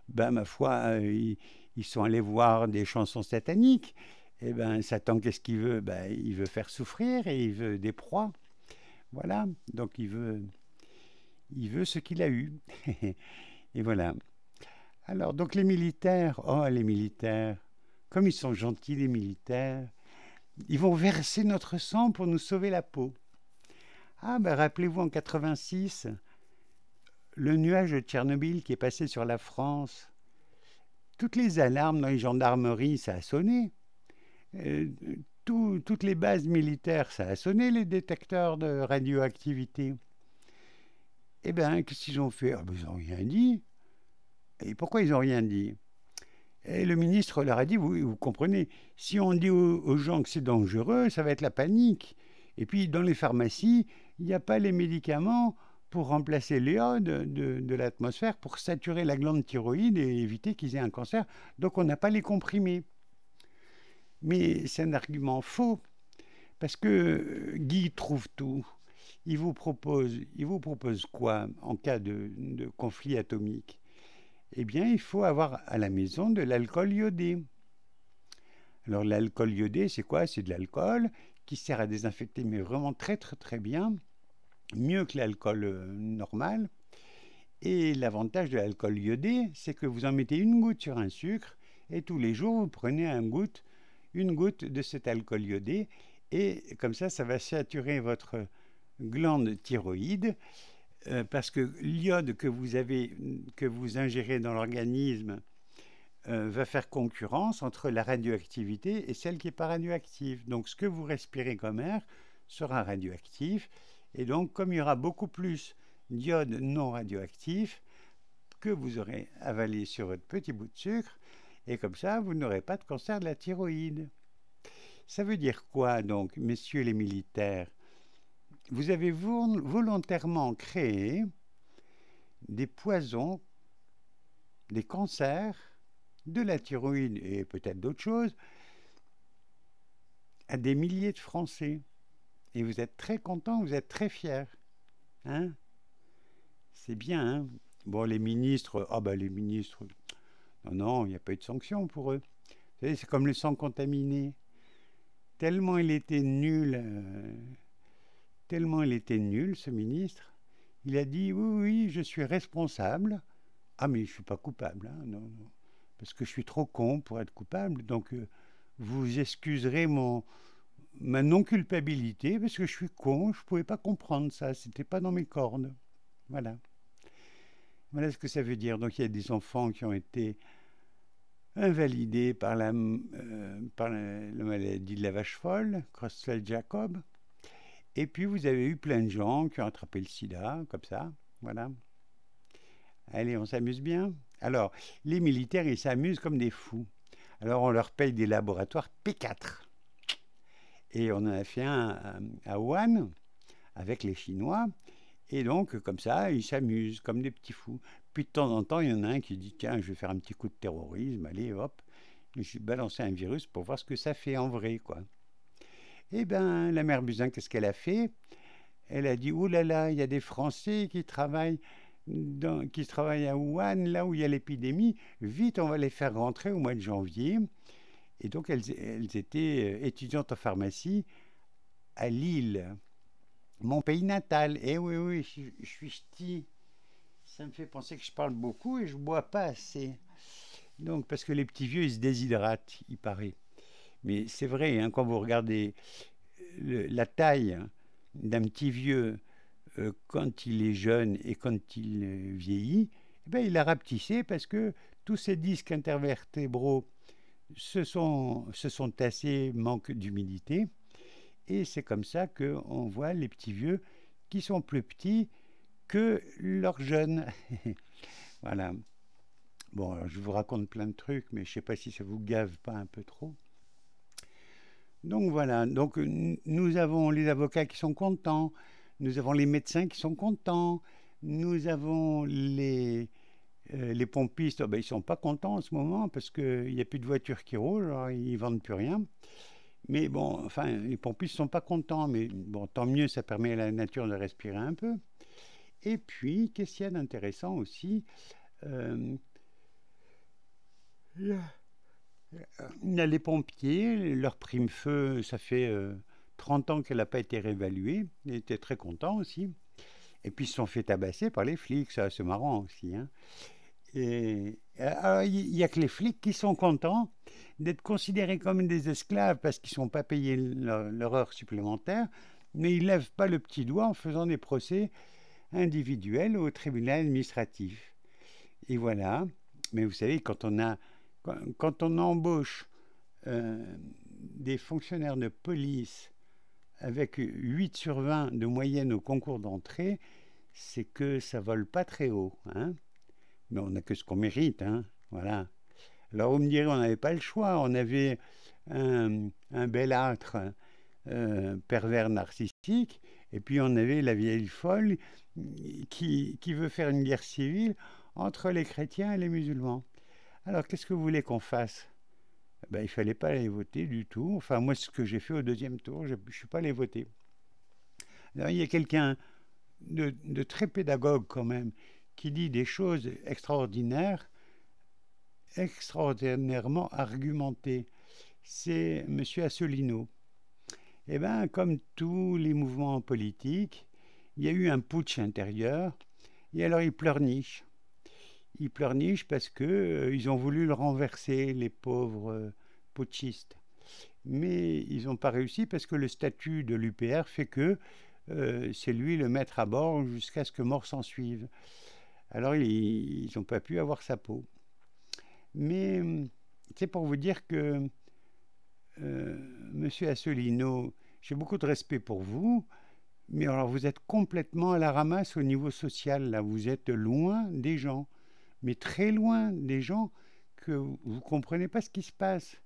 ben ma foi, ils sont allés voir des chansons sataniques. Et ben Satan, qu'est-ce qu'il veut? Ben, il veut faire souffrir et il veut des proies. Voilà, donc il veut ce qu'il a eu. Et voilà. Alors, donc les militaires, oh les militaires, comme ils sont gentils les militaires, ils vont verser notre sang pour nous sauver la peau. Ah ben rappelez-vous en 86, le nuage de Tchernobyl qui est passé sur la France, toutes les alarmes dans les gendarmeries, ça a sonné. Toutes les bases militaires, ça a sonné les détecteurs de radioactivité. Eh bien, qu'est-ce qu'ils ont fait? Ah ben, ils n'ont rien dit. Et pourquoi ils n'ont rien dit? Et le ministre leur a dit, vous comprenez, si on dit aux gens que c'est dangereux, ça va être la panique. Et puis dans les pharmacies, il n'y a pas les médicaments pour remplacer l'iode de l'atmosphère, pour saturer la glande thyroïde et éviter qu'ils aient un cancer. Donc on n'a pas les comprimés. Mais c'est un argument faux, parce que Guy trouve tout. Il vous propose quoi en cas de conflit atomique? Eh bien, il faut avoir à la maison de l'alcool iodé. Alors, l'alcool iodé, c'est quoi? C'est de l'alcool qui sert à désinfecter, mais vraiment très, très, très bien, mieux que l'alcool normal. Et l'avantage de l'alcool iodé, c'est que vous en mettez une goutte sur un sucre, et tous les jours, vous prenez une goutte de cet alcool iodé, et comme ça va saturer votre glande thyroïde, parce que l'iode que vous ingérez dans l'organisme va faire concurrence entre la radioactivité et celle qui n'est pas radioactive. Donc ce que vous respirez comme air sera radioactif, et donc comme il y aura beaucoup plus d'iode non radioactif que vous aurez avalé sur votre petit bout de sucre, et comme ça vous n'aurez pas de cancer de la thyroïde. Ça veut dire quoi donc, messieurs les militaires? vous avez volontairement créé des poisons, des cancers, de la thyroïde et peut-être d'autres choses à des milliers de Français. Et vous êtes très contents, vous êtes très fiers. Hein? C'est bien, hein? Bon, les ministres, les ministres, non, il n'y a pas eu de sanction pour eux. Vous savez, c'est comme le sang contaminé. Tellement il était nul, ce ministre, il a dit, oui, je suis responsable. Ah, mais je ne suis pas coupable, hein, non, parce que je suis trop con pour être coupable, donc vous excuserez ma non-culpabilité, parce que je suis con, je ne pouvais pas comprendre ça, c'était pas dans mes cordes. Voilà. Voilà ce que ça veut dire. Donc il y a des enfants qui ont été invalidés par la maladie de la vache folle, Creutzfeldt-Jakob. Et puis vous avez eu plein de gens qui ont attrapé le sida, comme ça. Voilà. Allez, on s'amuse bien. Alors, les militaires, ils s'amusent comme des fous. Alors on leur paye des laboratoires P4. Et on en a fait un à Wuhan, avec les Chinois. Et donc, comme ça, ils s'amusent comme des petits fous. Puis de temps en temps, il y en a un qui dit, tiens, je vais faire un petit coup de terrorisme, allez, hop, je vais balancer un virus pour voir ce que ça fait en vrai, quoi. Eh bien, la mère Buzyn, qu'est-ce qu'elle a fait? Elle a dit, oh là là, il y a des Français qui travaillent à Wuhan, là où il y a l'épidémie, vite, on va les faire rentrer au mois de janvier. Et donc, elles étaient étudiantes en pharmacie à Lille, mon pays natal. Eh oui, je suis ch'ti. Ça me fait penser que je parle beaucoup et je bois pas assez. Donc, parce que les petits vieux, ils se déshydratent, il paraît. Mais c'est vrai, hein, quand vous regardez la taille d'un petit vieux quand il est jeune et quand il vieillit, eh ben, il a rapetissé parce que tous ces disques intervertébraux se sont tassés, manque d'humidité. Et c'est comme ça qu'on voit les petits vieux qui sont plus petits que leurs jeunes. Voilà. Bon, alors je vous raconte plein de trucs, mais je ne sais pas si ça vous gave pas un peu trop. Donc voilà, donc nous avons les avocats qui sont contents, nous avons les médecins qui sont contents, nous avons les pompistes, ils ne sont pas contents en ce moment parce qu'il n'y a plus de voitures qui roulent, alors ils ne vendent plus rien. Mais bon, enfin, les pompistes ne sont pas contents, mais bon, tant mieux, ça permet à la nature de respirer un peu. Et puis, qu'est-ce qu'il y a d'intéressant aussi? Il y a les pompiers, leur prime feu, ça fait 30 ans qu'elle n'a pas été réévaluée. Ils étaient très contents aussi. Et puis ils se sont fait tabasser par les flics, ça c'est marrant aussi. Hein. Et il n'y a que les flics qui sont contents d'être considérés comme des esclaves parce qu'ils ne sont pas payés leur heure supplémentaire, mais ils ne lèvent pas le petit doigt en faisant des procès individuels au tribunal administratif. Et voilà. Mais vous savez, quand on embauche des fonctionnaires de police avec 8 sur 20 de moyenne au concours d'entrée, c'est que ça vole pas très haut. Hein, mais on n'a que ce qu'on mérite. Hein, voilà. Alors vous me direz, on n'avait pas le choix. On avait un belâtre pervers narcissique, et puis on avait la vieille folle qui veut faire une guerre civile entre les chrétiens et les musulmans. Alors qu'est-ce que vous voulez qu'on fasse? Il ne fallait pas aller voter du tout. Enfin, moi, ce que j'ai fait au deuxième tour, je ne suis pas allé voter. Alors, il y a quelqu'un de très pédagogue quand même, qui dit des choses extraordinaires, extraordinairement argumentées. C'est M. Asselineau. Eh bien, comme tous les mouvements politiques, il y a eu un putsch intérieur, et alors il pleurniche. Ils pleurnichent parce qu'ils ont voulu le renverser, les pauvres putschistes. Mais ils n'ont pas réussi parce que le statut de l'UPR fait que c'est lui le maître à bord jusqu'à ce que mort s'en suive. Alors ils n'ont pas pu avoir sa peau. Mais c'est pour vous dire que Monsieur Asselineau, j'ai beaucoup de respect pour vous, mais alors vous êtes complètement à la ramasse au niveau social, là. Vous êtes loin des gens. Mais très loin des gens que vous ne comprenez pas ce qui se passe.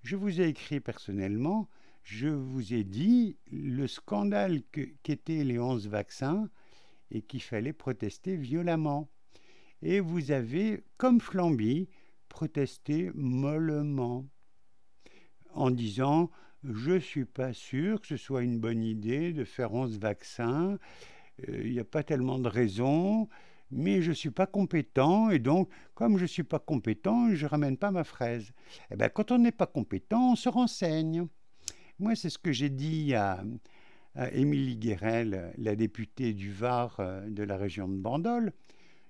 Je vous ai écrit personnellement, je vous ai dit le scandale qu'étaient les 11 vaccins et qu'il fallait protester violemment. Et vous avez, comme Flamby, protesté mollement en disant « Je ne suis pas sûr que ce soit une bonne idée de faire 11 vaccins, il n'y a pas tellement de raisons, mais je ne suis pas compétent, et donc, comme je ne suis pas compétent, je ne ramène pas ma fraise. » Eh bien, quand on n'est pas compétent, on se renseigne. Moi, c'est ce que j'ai dit à Émilie Guérel, la députée du Var de la région de Bandol.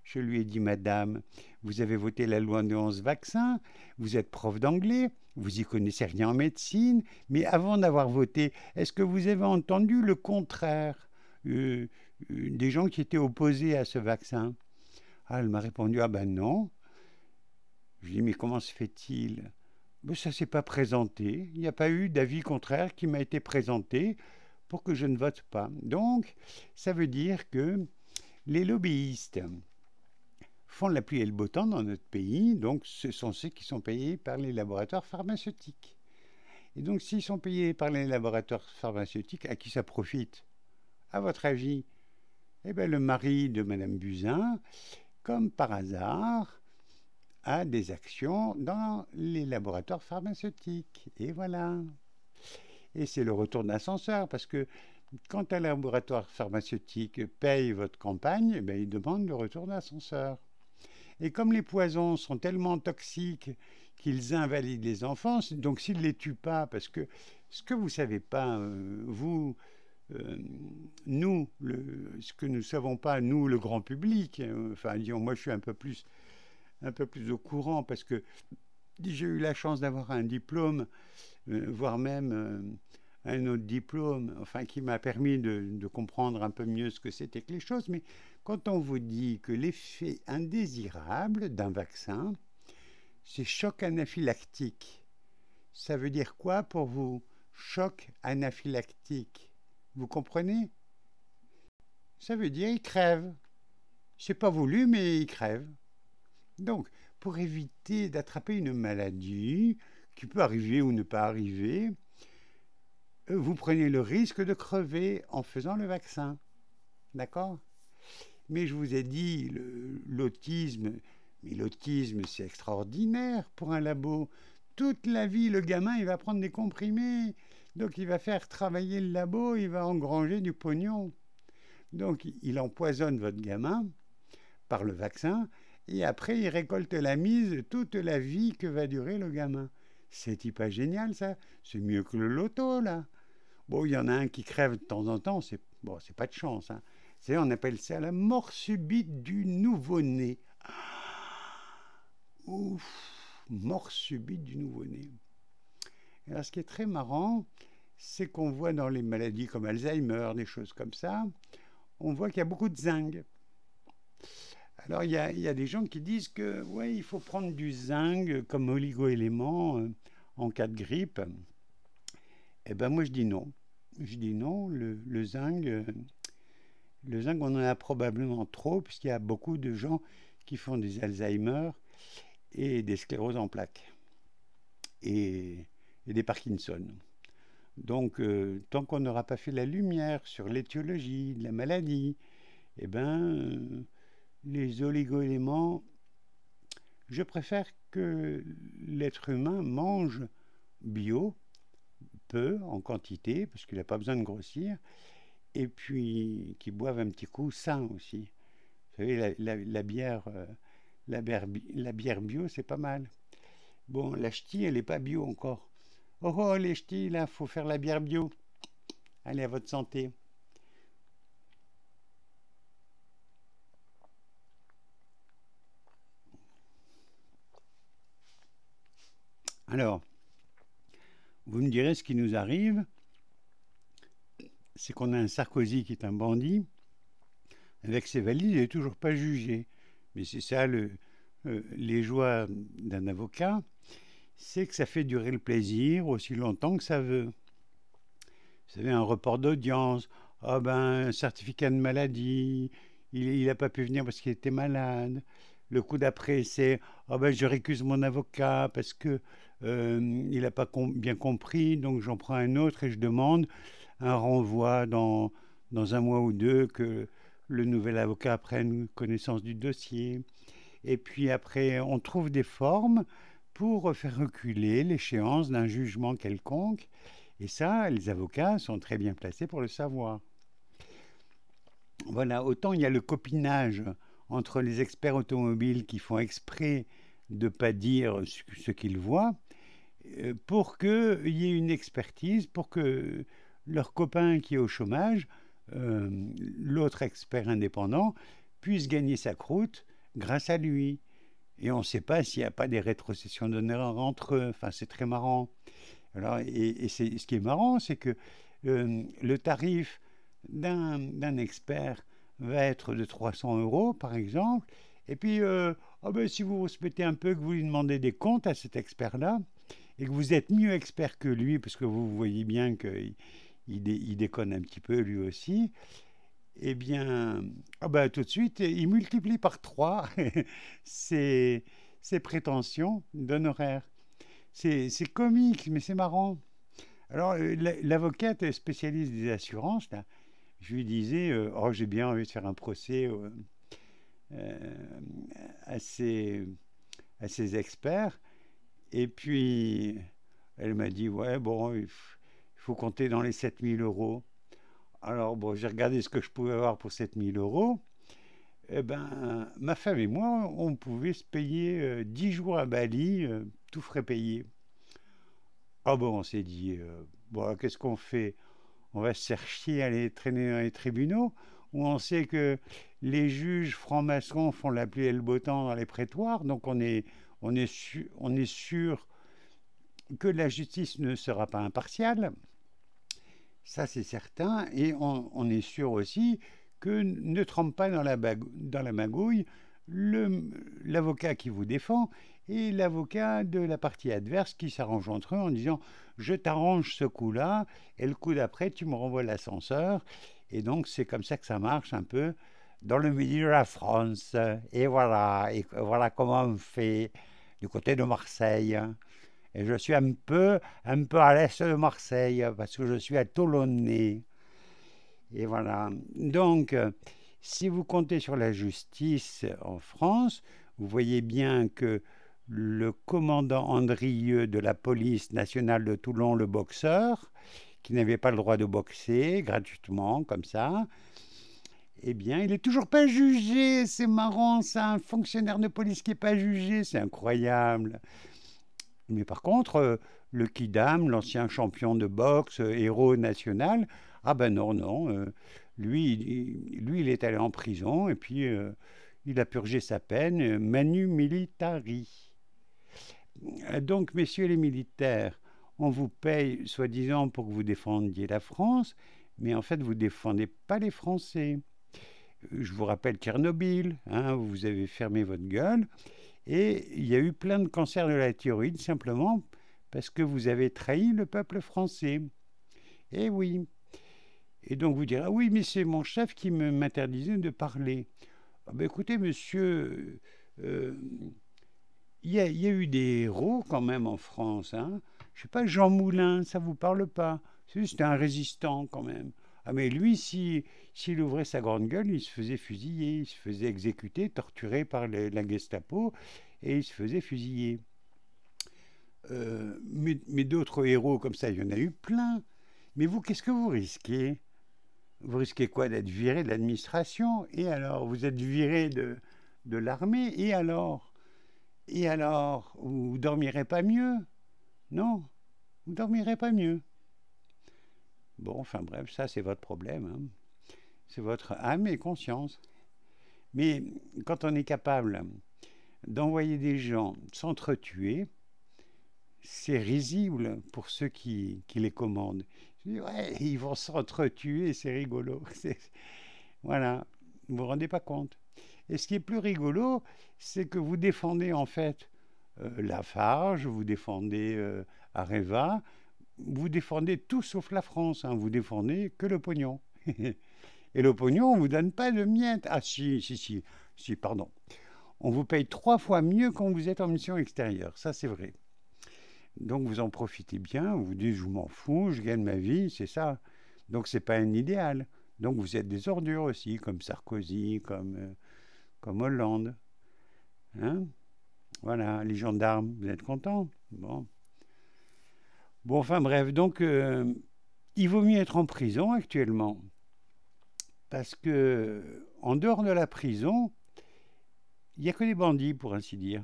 Je lui ai dit, madame, vous avez voté la loi de 11 vaccins, vous êtes prof d'anglais, vous n'y connaissez rien en médecine, mais avant d'avoir voté, est-ce que vous avez entendu le contraire des gens qui étaient opposés à ce vaccin? Ah, elle m'a répondu, ah ben non. Je lui ai dit, mais comment se fait-il? Ben, ça ne s'est pas présenté, il n'y a pas eu d'avis contraire qui m'a été présenté pour que je ne vote pas. Donc, ça veut dire que les lobbyistes font la pluie et le beau temps dans notre pays, donc ce sont ceux qui sont payés par les laboratoires pharmaceutiques. Et donc s'ils sont payés par les laboratoires pharmaceutiques, à qui ça profite? À votre avis? Eh bien le mari de Madame Buzyn, comme par hasard, a des actions dans les laboratoires pharmaceutiques. Et voilà. Et c'est le retour d'ascenseur, parce que quand un laboratoire pharmaceutique paye votre campagne, eh bien, il demande le retour d'ascenseur. Et comme les poisons sont tellement toxiques qu'ils invalident les enfants, donc s'ils ne les tuent pas, parce que ce que vous ne savez pas, nous, ce que nous ne savons pas, nous, le grand public, enfin, disons, moi je suis un peu plus au courant, parce que j'ai eu la chance d'avoir un diplôme, voire même un autre diplôme, enfin, qui m'a permis de comprendre un peu mieux ce que c'était que les choses, mais quand on vous dit que l'effet indésirable d'un vaccin, c'est choc anaphylactique. Ça veut dire quoi pour vous, choc anaphylactique? Vous comprenez? Ça veut dire il crève. C'est pas voulu, mais il crève. Donc, pour éviter d'attraper une maladie, qui peut arriver ou ne pas arriver, vous prenez le risque de crever en faisant le vaccin. D'accord? Mais je vous ai dit, l'autisme, mais l'autisme c'est extraordinaire pour un labo. Toute la vie, le gamin, il va prendre des comprimés. Donc il va faire travailler le labo, il va engranger du pognon. Donc il empoisonne votre gamin par le vaccin et après il récolte la mise toute la vie que va durer le gamin. C'est pas génial ça? C'est mieux que le loto là. Bon, il y en a un qui crève de temps en temps, c'est pas de chance. Hein. On appelle ça la mort subite du nouveau-né. Ouf, mort subite du nouveau-né. Alors, ce qui est très marrant, c'est qu'on voit dans les maladies comme Alzheimer, des choses comme ça, on voit qu'il y a beaucoup de zinc. Alors, il y a des gens qui disent que, ouais, il faut prendre du zinc comme oligo-élément en cas de grippe. Eh ben, moi, je dis non. Je dis non, le zinc, on en a probablement trop, puisqu'il y a beaucoup de gens qui font des Alzheimer et des scléroses en plaques et des Parkinson. Donc, tant qu'on n'aura pas fait la lumière sur l'étiologie de la maladie, eh ben, les oligo-éléments, je préfère que l'être humain mange bio, peu, en quantité, parce qu'il n'a pas besoin de grossir, et puis qu'ils boivent un petit coup sain aussi. Vous savez, la bière bio, c'est pas mal. Bon, la ch'ti, elle n'est pas bio encore. Oh, oh, les ch'tis, là, faut faire la bière bio. Allez, à votre santé. Alors, vous me direz ce qui nous arrive, c'est qu'on a un Sarkozy qui est un bandit. Avec ses valises, il n'est toujours pas jugé. Mais c'est ça, les joies d'un avocat, c'est que ça fait durer le plaisir aussi longtemps que ça veut. Vous savez, un report d'audience, un certificat de maladie, il n'a pas pu venir parce qu'il était malade. Le coup d'après, c'est ah ben, je récuse mon avocat parce que il n'a pas bien compris, donc j'en prends un autre et je demande un renvoi dans un mois ou deux que le nouvel avocat prenne connaissance du dossier. Et puis après, on trouve des formes pour faire reculer l'échéance d'un jugement quelconque. Et ça, les avocats sont très bien placés pour le savoir. Voilà, autant il y a le copinage entre les experts automobiles qui font exprès de ne pas dire ce qu'ils voient, pour qu'il y ait une expertise, pour que leur copain qui est au chômage, l'autre expert indépendant, puisse gagner sa croûte grâce à lui. Et on ne sait pas s'il n'y a pas des rétrocessions d'honneur entre eux. Enfin, c'est très marrant. Alors, et ce qui est marrant, c'est que le tarif d'un expert va être de 300 euros, par exemple. Et puis, oh ben, si vous vous mettez un peu, que vous lui demandez des comptes à cet expert-là, et que vous êtes mieux expert que lui, parce que vous voyez bien qu'il déconne un petit peu lui aussi, eh bien, ah ben, tout de suite, il multiplie par 3 ses, ses prétentions d'honoraires. C'est comique, mais c'est marrant. Alors, l'avocate spécialiste des assurances, là, je lui disais, oh, j'ai bien envie de faire un procès euh, à, ces experts. Et puis, elle m'a dit, ouais, bon, il faut compter dans les 7 000 euros. Alors, bon, j'ai regardé ce que je pouvais avoir pour 7 000 euros. Eh ben, ma femme et moi, on pouvait se payer 10 jours à Bali, tout frais payé. Ah bon, on s'est dit, bon, qu'est-ce qu'on fait? On va se faire chier à aller traîner dans les tribunaux, où on sait que les juges francs-maçons font la pluie et le beau temps dans les prétoires, donc on est sûr que la justice ne sera pas impartiale, ça c'est certain, et on est sûr aussi que ne trempe pas dans la magouille l'avocat qui vous défend et l'avocat de la partie adverse qui s'arrange entre eux en disant je t'arrange ce coup-là et le coup d'après tu me renvoies l'ascenseur. Et donc c'est comme ça que ça marche un peu dans le milieu de la France. Et voilà comment on fait du côté de Marseille. Et je suis un peu à l'est de Marseille parce que je suis à Toulonnais. Et voilà. Donc, si vous comptez sur la justice en France, vous voyez bien que le commandant Andrieux de la police nationale de Toulon, le boxeur, qui n'avait pas le droit de boxer gratuitement, comme ça, eh bien, il n'est toujours pas jugé. C'est marrant, ça, un fonctionnaire de police qui n'est pas jugé, c'est incroyable. Mais par contre, le Kidam, l'ancien champion de boxe, héros national, ah ben non, non, lui, il est allé en prison et puis il a purgé sa peine, manu militari. Donc, messieurs les militaires, on vous paye soi-disant pour que vous défendiez la France, mais en fait, vous ne défendez pas les Français. Je vous rappelle Tchernobyl, hein, vous avez fermé votre gueule, et il y a eu plein de cancers de la thyroïde simplement parce que vous avez trahi le peuple français. Eh oui. Et donc vous direz, ah oui, mais c'est mon chef qui m'interdisait de parler. Ah ben écoutez, monsieur, il y a eu des héros quand même en France. Hein. Je sais pas, Jean Moulin, ça vous parle pas? C'était un résistant quand même. Ah mais lui, s'il ouvrait sa grande gueule, il se faisait fusiller, il se faisait exécuter, torturé par la Gestapo, et il se faisait fusiller. Mais d'autres héros comme ça, il y en a eu plein. Mais vous, qu'est-ce que vous risquez? Vous risquez quoi? D'être viré de l'administration? Et alors? Vous êtes viré de l'armée? Et alors? Et alors? Vous dormirez pas mieux? Non, vous dormirez pas mieux. Bon, enfin bref, ça c'est votre problème. Hein. C'est votre âme et conscience. Mais quand on est capable d'envoyer des gens s'entretuer, c'est risible pour ceux qui les commandent. Je dis, ouais, ils vont s'entretuer, c'est rigolo. Voilà, vous vous rendez pas compte. Et ce qui est plus rigolo, c'est que vous défendez en fait Lafarge, vous défendez Areva, vous défendez tout sauf la France, hein, vous défendez que le pognon. Et le pognon, on ne vous donne pas de miettes. Ah si, pardon. on vous paye 3 fois mieux quand vous êtes en mission extérieure. Ça, c'est vrai. Donc, vous en profitez bien. Vous dites, je m'en fous, je gagne ma vie, c'est ça. Donc, c'est pas un idéal. Donc, vous êtes des ordures aussi, comme Sarkozy, comme Hollande. Hein? Voilà, les gendarmes, vous êtes contents? Bon. Bon, enfin bref, donc, il vaut mieux être en prison actuellement. Parce que, en dehors de la prison, il n'y a que des bandits, pour ainsi dire.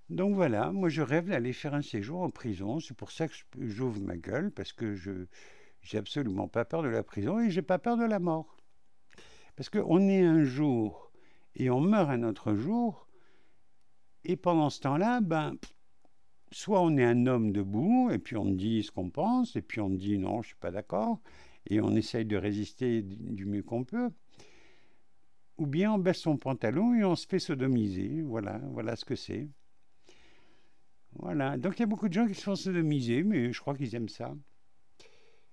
Donc voilà, moi je rêve d'aller faire un séjour en prison. C'est pour ça que j'ouvre ma gueule, parce que je j'ai absolument pas peur de la prison et j'ai pas peur de la mort. Parce qu'on est un jour et on meurt un autre jour, et pendant ce temps-là, ben, soit on est un homme debout, et puis on dit ce qu'on pense, et puis on dit non, je suis pas d'accord, et on essaye de résister du mieux qu'on peut, ou bien on baisse son pantalon et on se fait sodomiser. Voilà, voilà ce que c'est. Voilà, donc il y a beaucoup de gens qui se font sodomiser, mais je crois qu'ils aiment ça.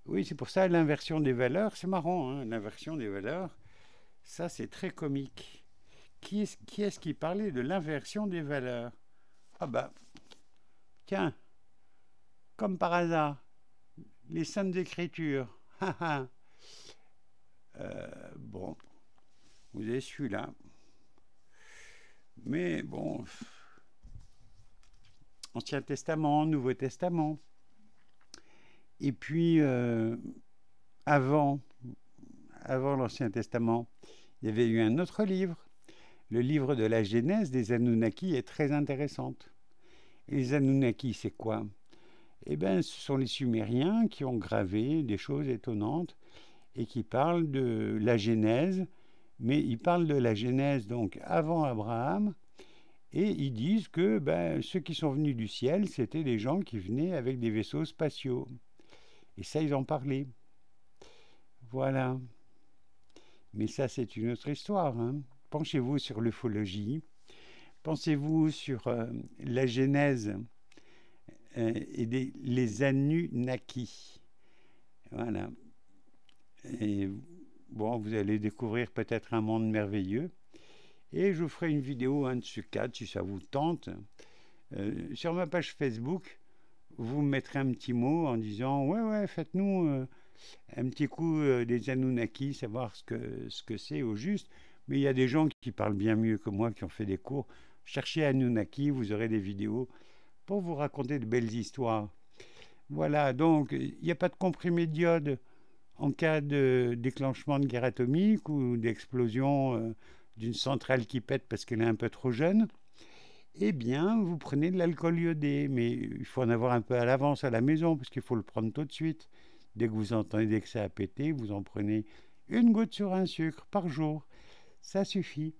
Oui, c'est pour ça l'inversion des valeurs, c'est marrant, hein, l'inversion des valeurs, ça c'est très comique. Qui est-ce qui parlait de l'inversion des valeurs? Ah bah, tiens, comme par hasard, les Saintes Écritures. Bon, vous avez celui-là. Mais bon, Ancien Testament, Nouveau Testament. Et puis, avant, avant l'Ancien Testament, il y avait eu un autre livre. Le livre de la Genèse des Anunnaki est très intéressante. Et les Anunnaki, c'est quoi? Eh bien, ce sont les Sumériens qui ont gravé des choses étonnantes et qui parlent de la Genèse, mais ils parlent de la Genèse donc avant Abraham, et ils disent que ben, ceux qui sont venus du ciel, c'était des gens qui venaient avec des vaisseaux spatiaux. Et ça, ils en parlaient. Voilà. Mais ça, c'est une autre histoire. Hein. Penchez-vous sur l'ufologie. Pensez-vous sur la Genèse et les Anunnaki. Voilà. Et bon, vous allez découvrir peut-être un monde merveilleux. Et je vous ferai une vidéo, un de ces quatre, si ça vous tente. Sur ma page Facebook, vous mettrez un petit mot en disant « Ouais, faites-nous un petit coup des Anunnaki, savoir ce que c'est au juste. » Mais il y a des gens qui parlent bien mieux que moi, qui ont fait des cours. Cherchez Anunnaki, vous aurez des vidéos pour vous raconter de belles histoires. Voilà, donc il n'y a pas de comprimé d'iode en cas de déclenchement de guerre atomique ou d'explosion d'une centrale qui pète parce qu'elle est un peu trop jeune. Eh bien, vous prenez de l'alcool iodé, mais il faut en avoir un peu à l'avance à la maison parce qu'il faut le prendre tout de suite. Dès que vous entendez que ça a pété, vous en prenez une goutte sur un sucre par jour. Ça suffit.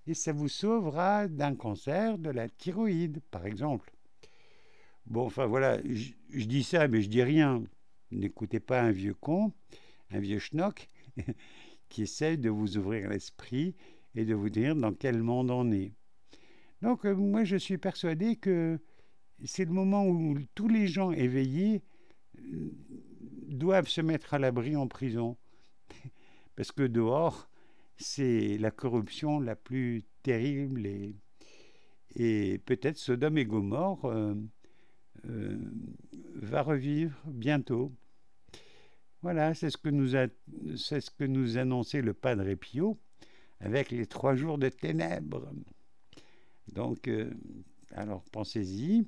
Et ça vous sauvera d'un cancer de la thyroïde, par exemple. Bon, enfin voilà, je dis ça, mais je dis rien. N'écoutez pas un vieux con, un vieux schnock, qui essaye de vous ouvrir l'esprit et de vous dire dans quel monde on est. Donc, moi, je suis persuadé que c'est le moment où tous les gens éveillés doivent se mettre à l'abri en prison. Parce que dehors, c'est la corruption la plus terrible et peut-être Sodome et Gomorrhe va revivre bientôt. Voilà, c'est ce que nous annonçait le Padre Pio avec les 3 jours de ténèbres. Donc, alors pensez-y,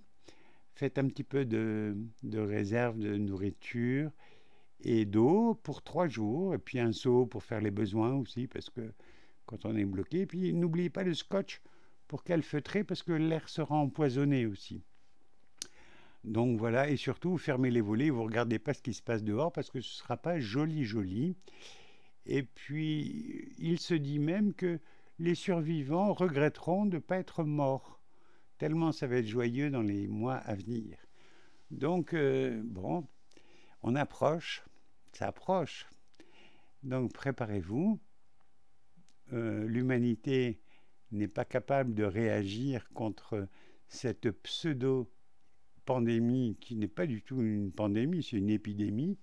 faites un petit peu de réserve de nourriture et d'eau pour 3 jours, et puis un seau pour faire les besoins aussi, parce que quand on est bloqué, et puis n'oubliez pas le scotch pour calfeutrer, parce que l'air sera empoisonné aussi. Donc voilà, et surtout, fermez les volets, vous ne regardez pas ce qui se passe dehors, parce que ce ne sera pas joli. Et puis, il se dit même que les survivants regretteront de ne pas être morts, tellement ça va être joyeux dans les mois à venir. Donc, bon, on approche, ça approche. Donc, préparez-vous. L'humanité n'est pas capable de réagir contre cette pseudo-pandémie qui n'est pas du tout une pandémie, c'est une épidémie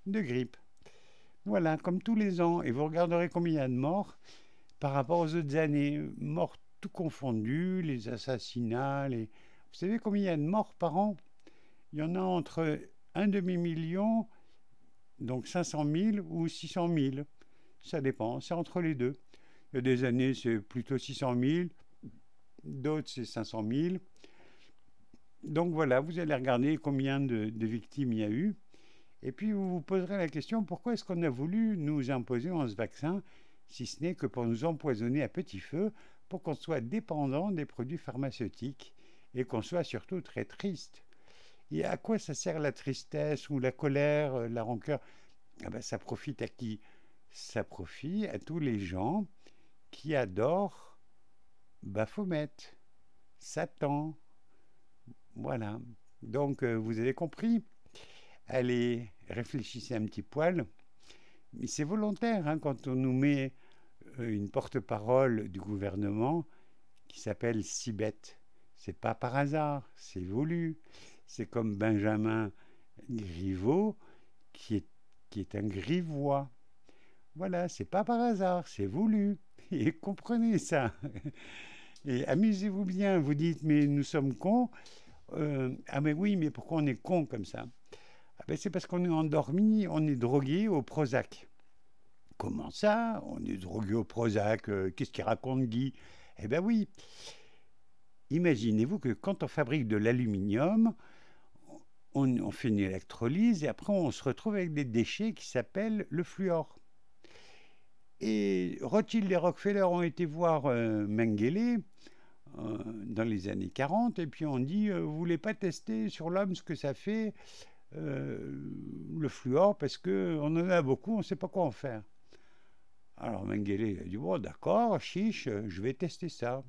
de grippe. Voilà, comme tous les ans. Et vous regarderez combien il y a de morts. par rapport aux autres années. Morts tout confondus, les assassinats, les... Vous savez combien il y a de morts par an? Il y en a entre un demi-million, donc 500 000 ou 600 000. Ça dépend, c'est entre les deux. Il y a des années, c'est plutôt 600 000, d'autres, c'est 500 000. Donc voilà, vous allez regarder combien de victimes il y a eu. Et puis vous vous poserez la question, pourquoi est-ce qu'on a voulu nous imposer ce vaccin, si ce n'est que pour nous empoisonner à petit feu, pour qu'on soit dépendant des produits pharmaceutiques et qu'on soit surtout très triste. Et à quoi ça sert la tristesse ou la colère, la rancœur? Ah ben, ça profite à qui? Ça profite à tous les gens qui adorent Baphomet, Satan. Voilà. Donc vous avez compris. Allez, réfléchissez un petit poil. Mais c'est volontaire hein, quand on nous met une porte-parole du gouvernement qui s'appelle Sibeth. C'est pas par hasard, c'est voulu. C'est comme Benjamin Griveaux qui est un grivois. Voilà, c'est pas par hasard, c'est voulu. Et comprenez ça. Et amusez-vous bien. Vous dites, mais nous sommes cons. Ah mais oui, mais pourquoi on est cons comme ça? Ah ben c'est parce qu'on est endormi, on est drogué au Prozac. Comment ça? On est drogué au Prozac. Qu'est-ce qu'il raconte Guy? Eh ben oui. Imaginez-vous que quand on fabrique de l'aluminium, on fait une électrolyse et après on se retrouve avec des déchets qui s'appellent le fluor. Et Rothschild et Rockefeller ont été voir Mengele dans les années 40 et puis on dit vous voulez pas tester sur l'homme ce que ça fait le fluor parce qu'on en a beaucoup, on ne sait pas quoi en faire. Alors Mengele a dit bon d'accord, chiche, je vais tester ça.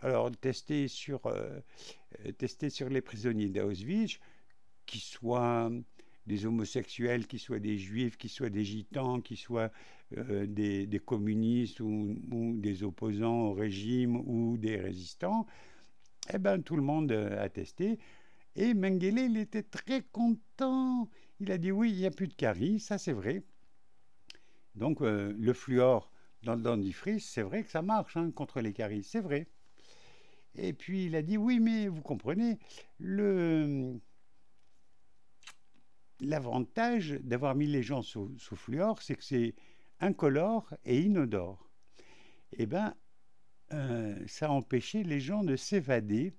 Alors tester sur les prisonniers d'Auschwitz, qui soient des homosexuels, qui soient des juifs, qui soient des gitans, qui soient des communistes ou des opposants au régime ou des résistants, eh bien tout le monde a testé. Et Mengele, il était très content. Il a dit oui, il n'y a plus de caries, ça c'est vrai. Donc le fluor dans le dentifrice, c'est vrai que ça marche hein, contre les caries, c'est vrai. Et puis il a dit oui, mais vous comprenez, l'avantage d'avoir mis les gens sous fluor, c'est que c'est incolore et inodore. Eh bien, ça a empêché les gens de s'évader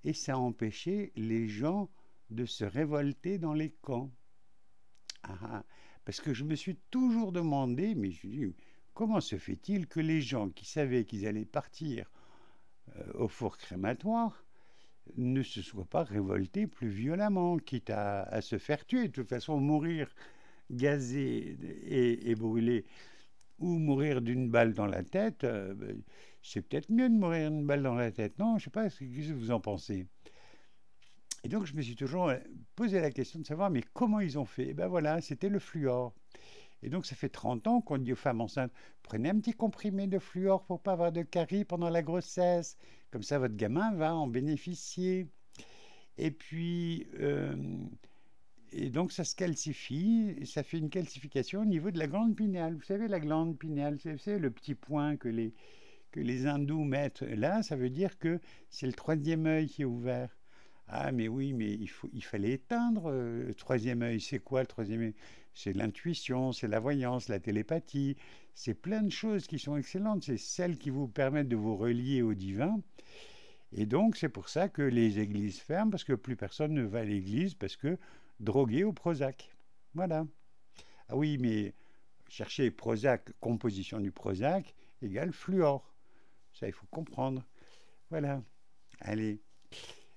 et ça a empêché les gens de se révolter dans les camps. Parce que je me suis toujours demandé, mais je dis, comment se fait-il que les gens qui savaient qu'ils allaient partir au four crématoire ne se soient pas révoltés plus violemment, quitte à se faire tuer. De toute façon, mourir gazé et brûlé ou mourir d'une balle dans la tête, c'est peut-être mieux de mourir d'une balle dans la tête, non? Je ne sais pas, qu'est-ce que vous en pensez? Et donc, je me suis toujours posé la question de savoir, mais comment ils ont fait? Et ben voilà, c'était le fluor. Et donc, ça fait 30 ans qu'on dit aux femmes enceintes, prenez un petit comprimé de fluor pour ne pas avoir de caries pendant la grossesse. Comme ça, votre gamin va en bénéficier. Et puis, et donc, ça se calcifie, et ça fait une calcification au niveau de la glande pinéale. Vous savez, la glande pinéale, c'est le petit point que les hindous mettent là, ça veut dire que c'est le troisième œil qui est ouvert. Ah, mais oui, mais il fallait éteindre le troisième œil. C'est quoi le troisième œil? C'est l'intuition, c'est la voyance, la télépathie. C'est plein de choses qui sont excellentes. C'est celles qui vous permettent de vous relier au divin. Et donc, c'est pour ça que les églises ferment, parce que plus personne ne va à l'église, parce que drogué au Prozac. Voilà. Ah oui, mais cherchez Prozac, composition du Prozac, égale fluor. Ça, il faut comprendre. Voilà. Allez.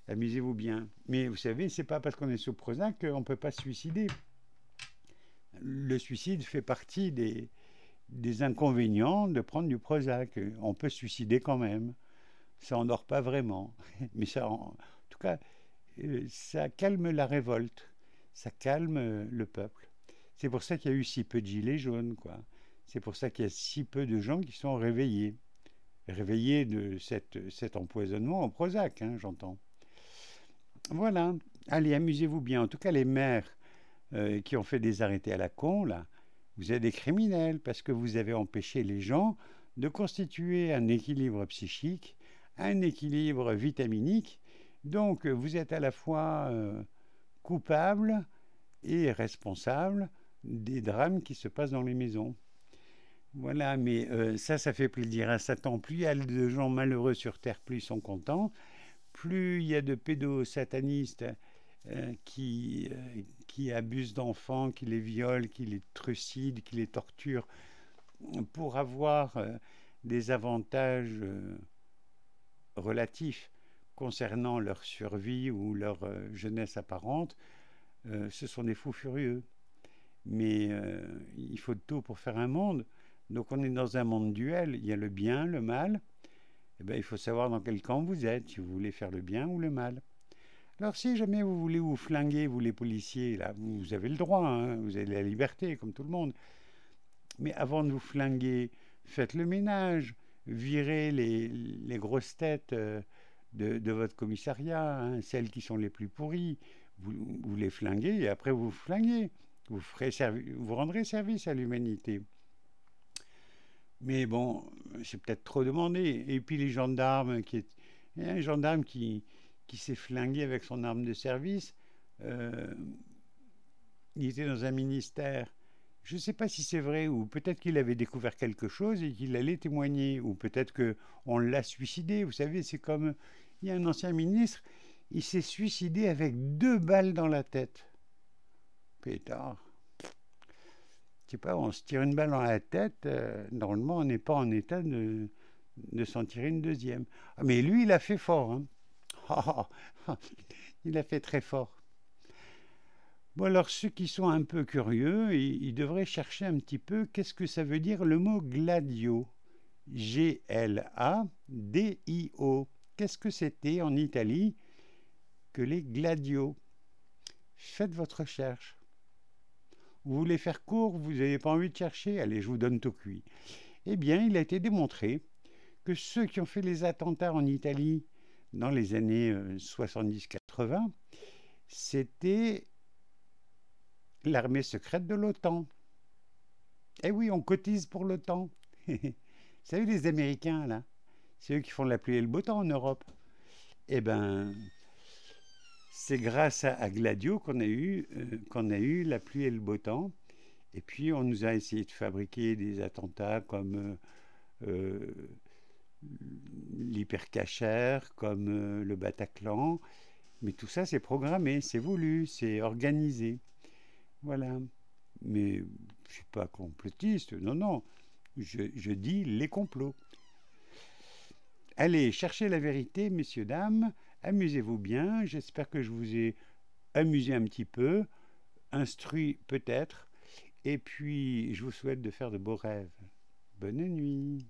Amusez-vous bien. Mais vous savez, c'est pas parce qu'on est sous Prozac qu'on ne peut pas se suicider. Le suicide fait partie des inconvénients de prendre du Prozac. On peut se suicider quand même. Ça n'endort pas vraiment. Mais ça, en tout cas, ça calme la révolte. Ça calme le peuple. C'est pour ça qu'il y a eu si peu de gilets jaunes, quoi. C'est pour ça qu'il y a si peu de gens qui sont réveillés. Réveillés de cet empoisonnement au Prozac, hein, j'entends. Voilà, allez, amusez-vous bien. En tout cas, les maires qui ont fait des arrêtés à la con, là, vous êtes des criminels parce que vous avez empêché les gens de constituer un équilibre psychique, un équilibre vitaminique. Donc vous êtes à la fois coupable et responsable des drames qui se passent dans les maisons. Voilà, mais ça fait plaisir à Satan. Plus il y a de gens malheureux sur Terre, plus ils sont contents. Plus il y a de pédosatanistes qui abusent d'enfants, qui les violent, qui les trucident, qui les torturent pour avoir des avantages relatifs concernant leur survie ou leur jeunesse apparente, ce sont des fous furieux. Mais il faut de tout pour faire un monde. Donc on est dans un monde duel. Il y a le bien, le mal. Eh bien, il faut savoir dans quel camp vous êtes, si vous voulez faire le bien ou le mal. Alors si jamais vous voulez vous flinguer, vous les policiers, là, vous avez le droit, hein, vous avez la liberté, comme tout le monde. Mais avant de vous flinguer, faites le ménage, virez les grosses têtes de votre commissariat, hein, celles qui sont les plus pourries. Vous les flinguez et après vous flinguez. Vous rendrez service à l'humanité. Mais bon, c'est peut-être trop demandé. Et puis les gendarmes, il y a un gendarme qui s'est flingué avec son arme de service. Il était dans un ministère. Je ne sais pas si c'est vrai, ou peut-être qu'il avait découvert quelque chose et qu'il allait témoigner, ou peut-être qu'on l'a suicidé. Vous savez, c'est comme, il y a un ancien ministre, il s'est suicidé avec 2 balles dans la tête. Pétard. Je sais pas, on se tire une balle dans la tête, normalement on n'est pas en état de s'en tirer une deuxième. Ah, mais lui, il a fait fort. Hein. Il a fait très fort. Bon, alors ceux qui sont un peu curieux, ils devraient chercher un petit peu qu'est-ce que ça veut dire le mot gladio. G-L-A-D-I-O. Qu'est-ce que c'était en Italie que les gladios? Faites votre recherche. Vous voulez faire court, vous n'avez pas envie de chercher, allez, je vous donne tout cuit. Eh bien, il a été démontré que ceux qui ont fait les attentats en Italie dans les années 70-80, c'était l'armée secrète de l'OTAN. Eh oui, on cotise pour l'OTAN. Vous savez, les Américains, là, c'est eux qui font la pluie et le beau temps en Europe. Eh bien, c'est grâce à Gladio qu'on a eu la pluie et le beau temps. Et puis, on nous a essayé de fabriquer des attentats comme l'hypercacher, comme le Bataclan. Mais tout ça, c'est programmé, c'est voulu, c'est organisé. Voilà. Mais je ne suis pas complotiste, non, non. Je dis les complots. Allez, cherchez la vérité, messieurs, dames. Amusez-vous bien. J'espère que je vous ai amusé un petit peu, instruit peut-être. Et puis, je vous souhaite de faire de beaux rêves. Bonne nuit.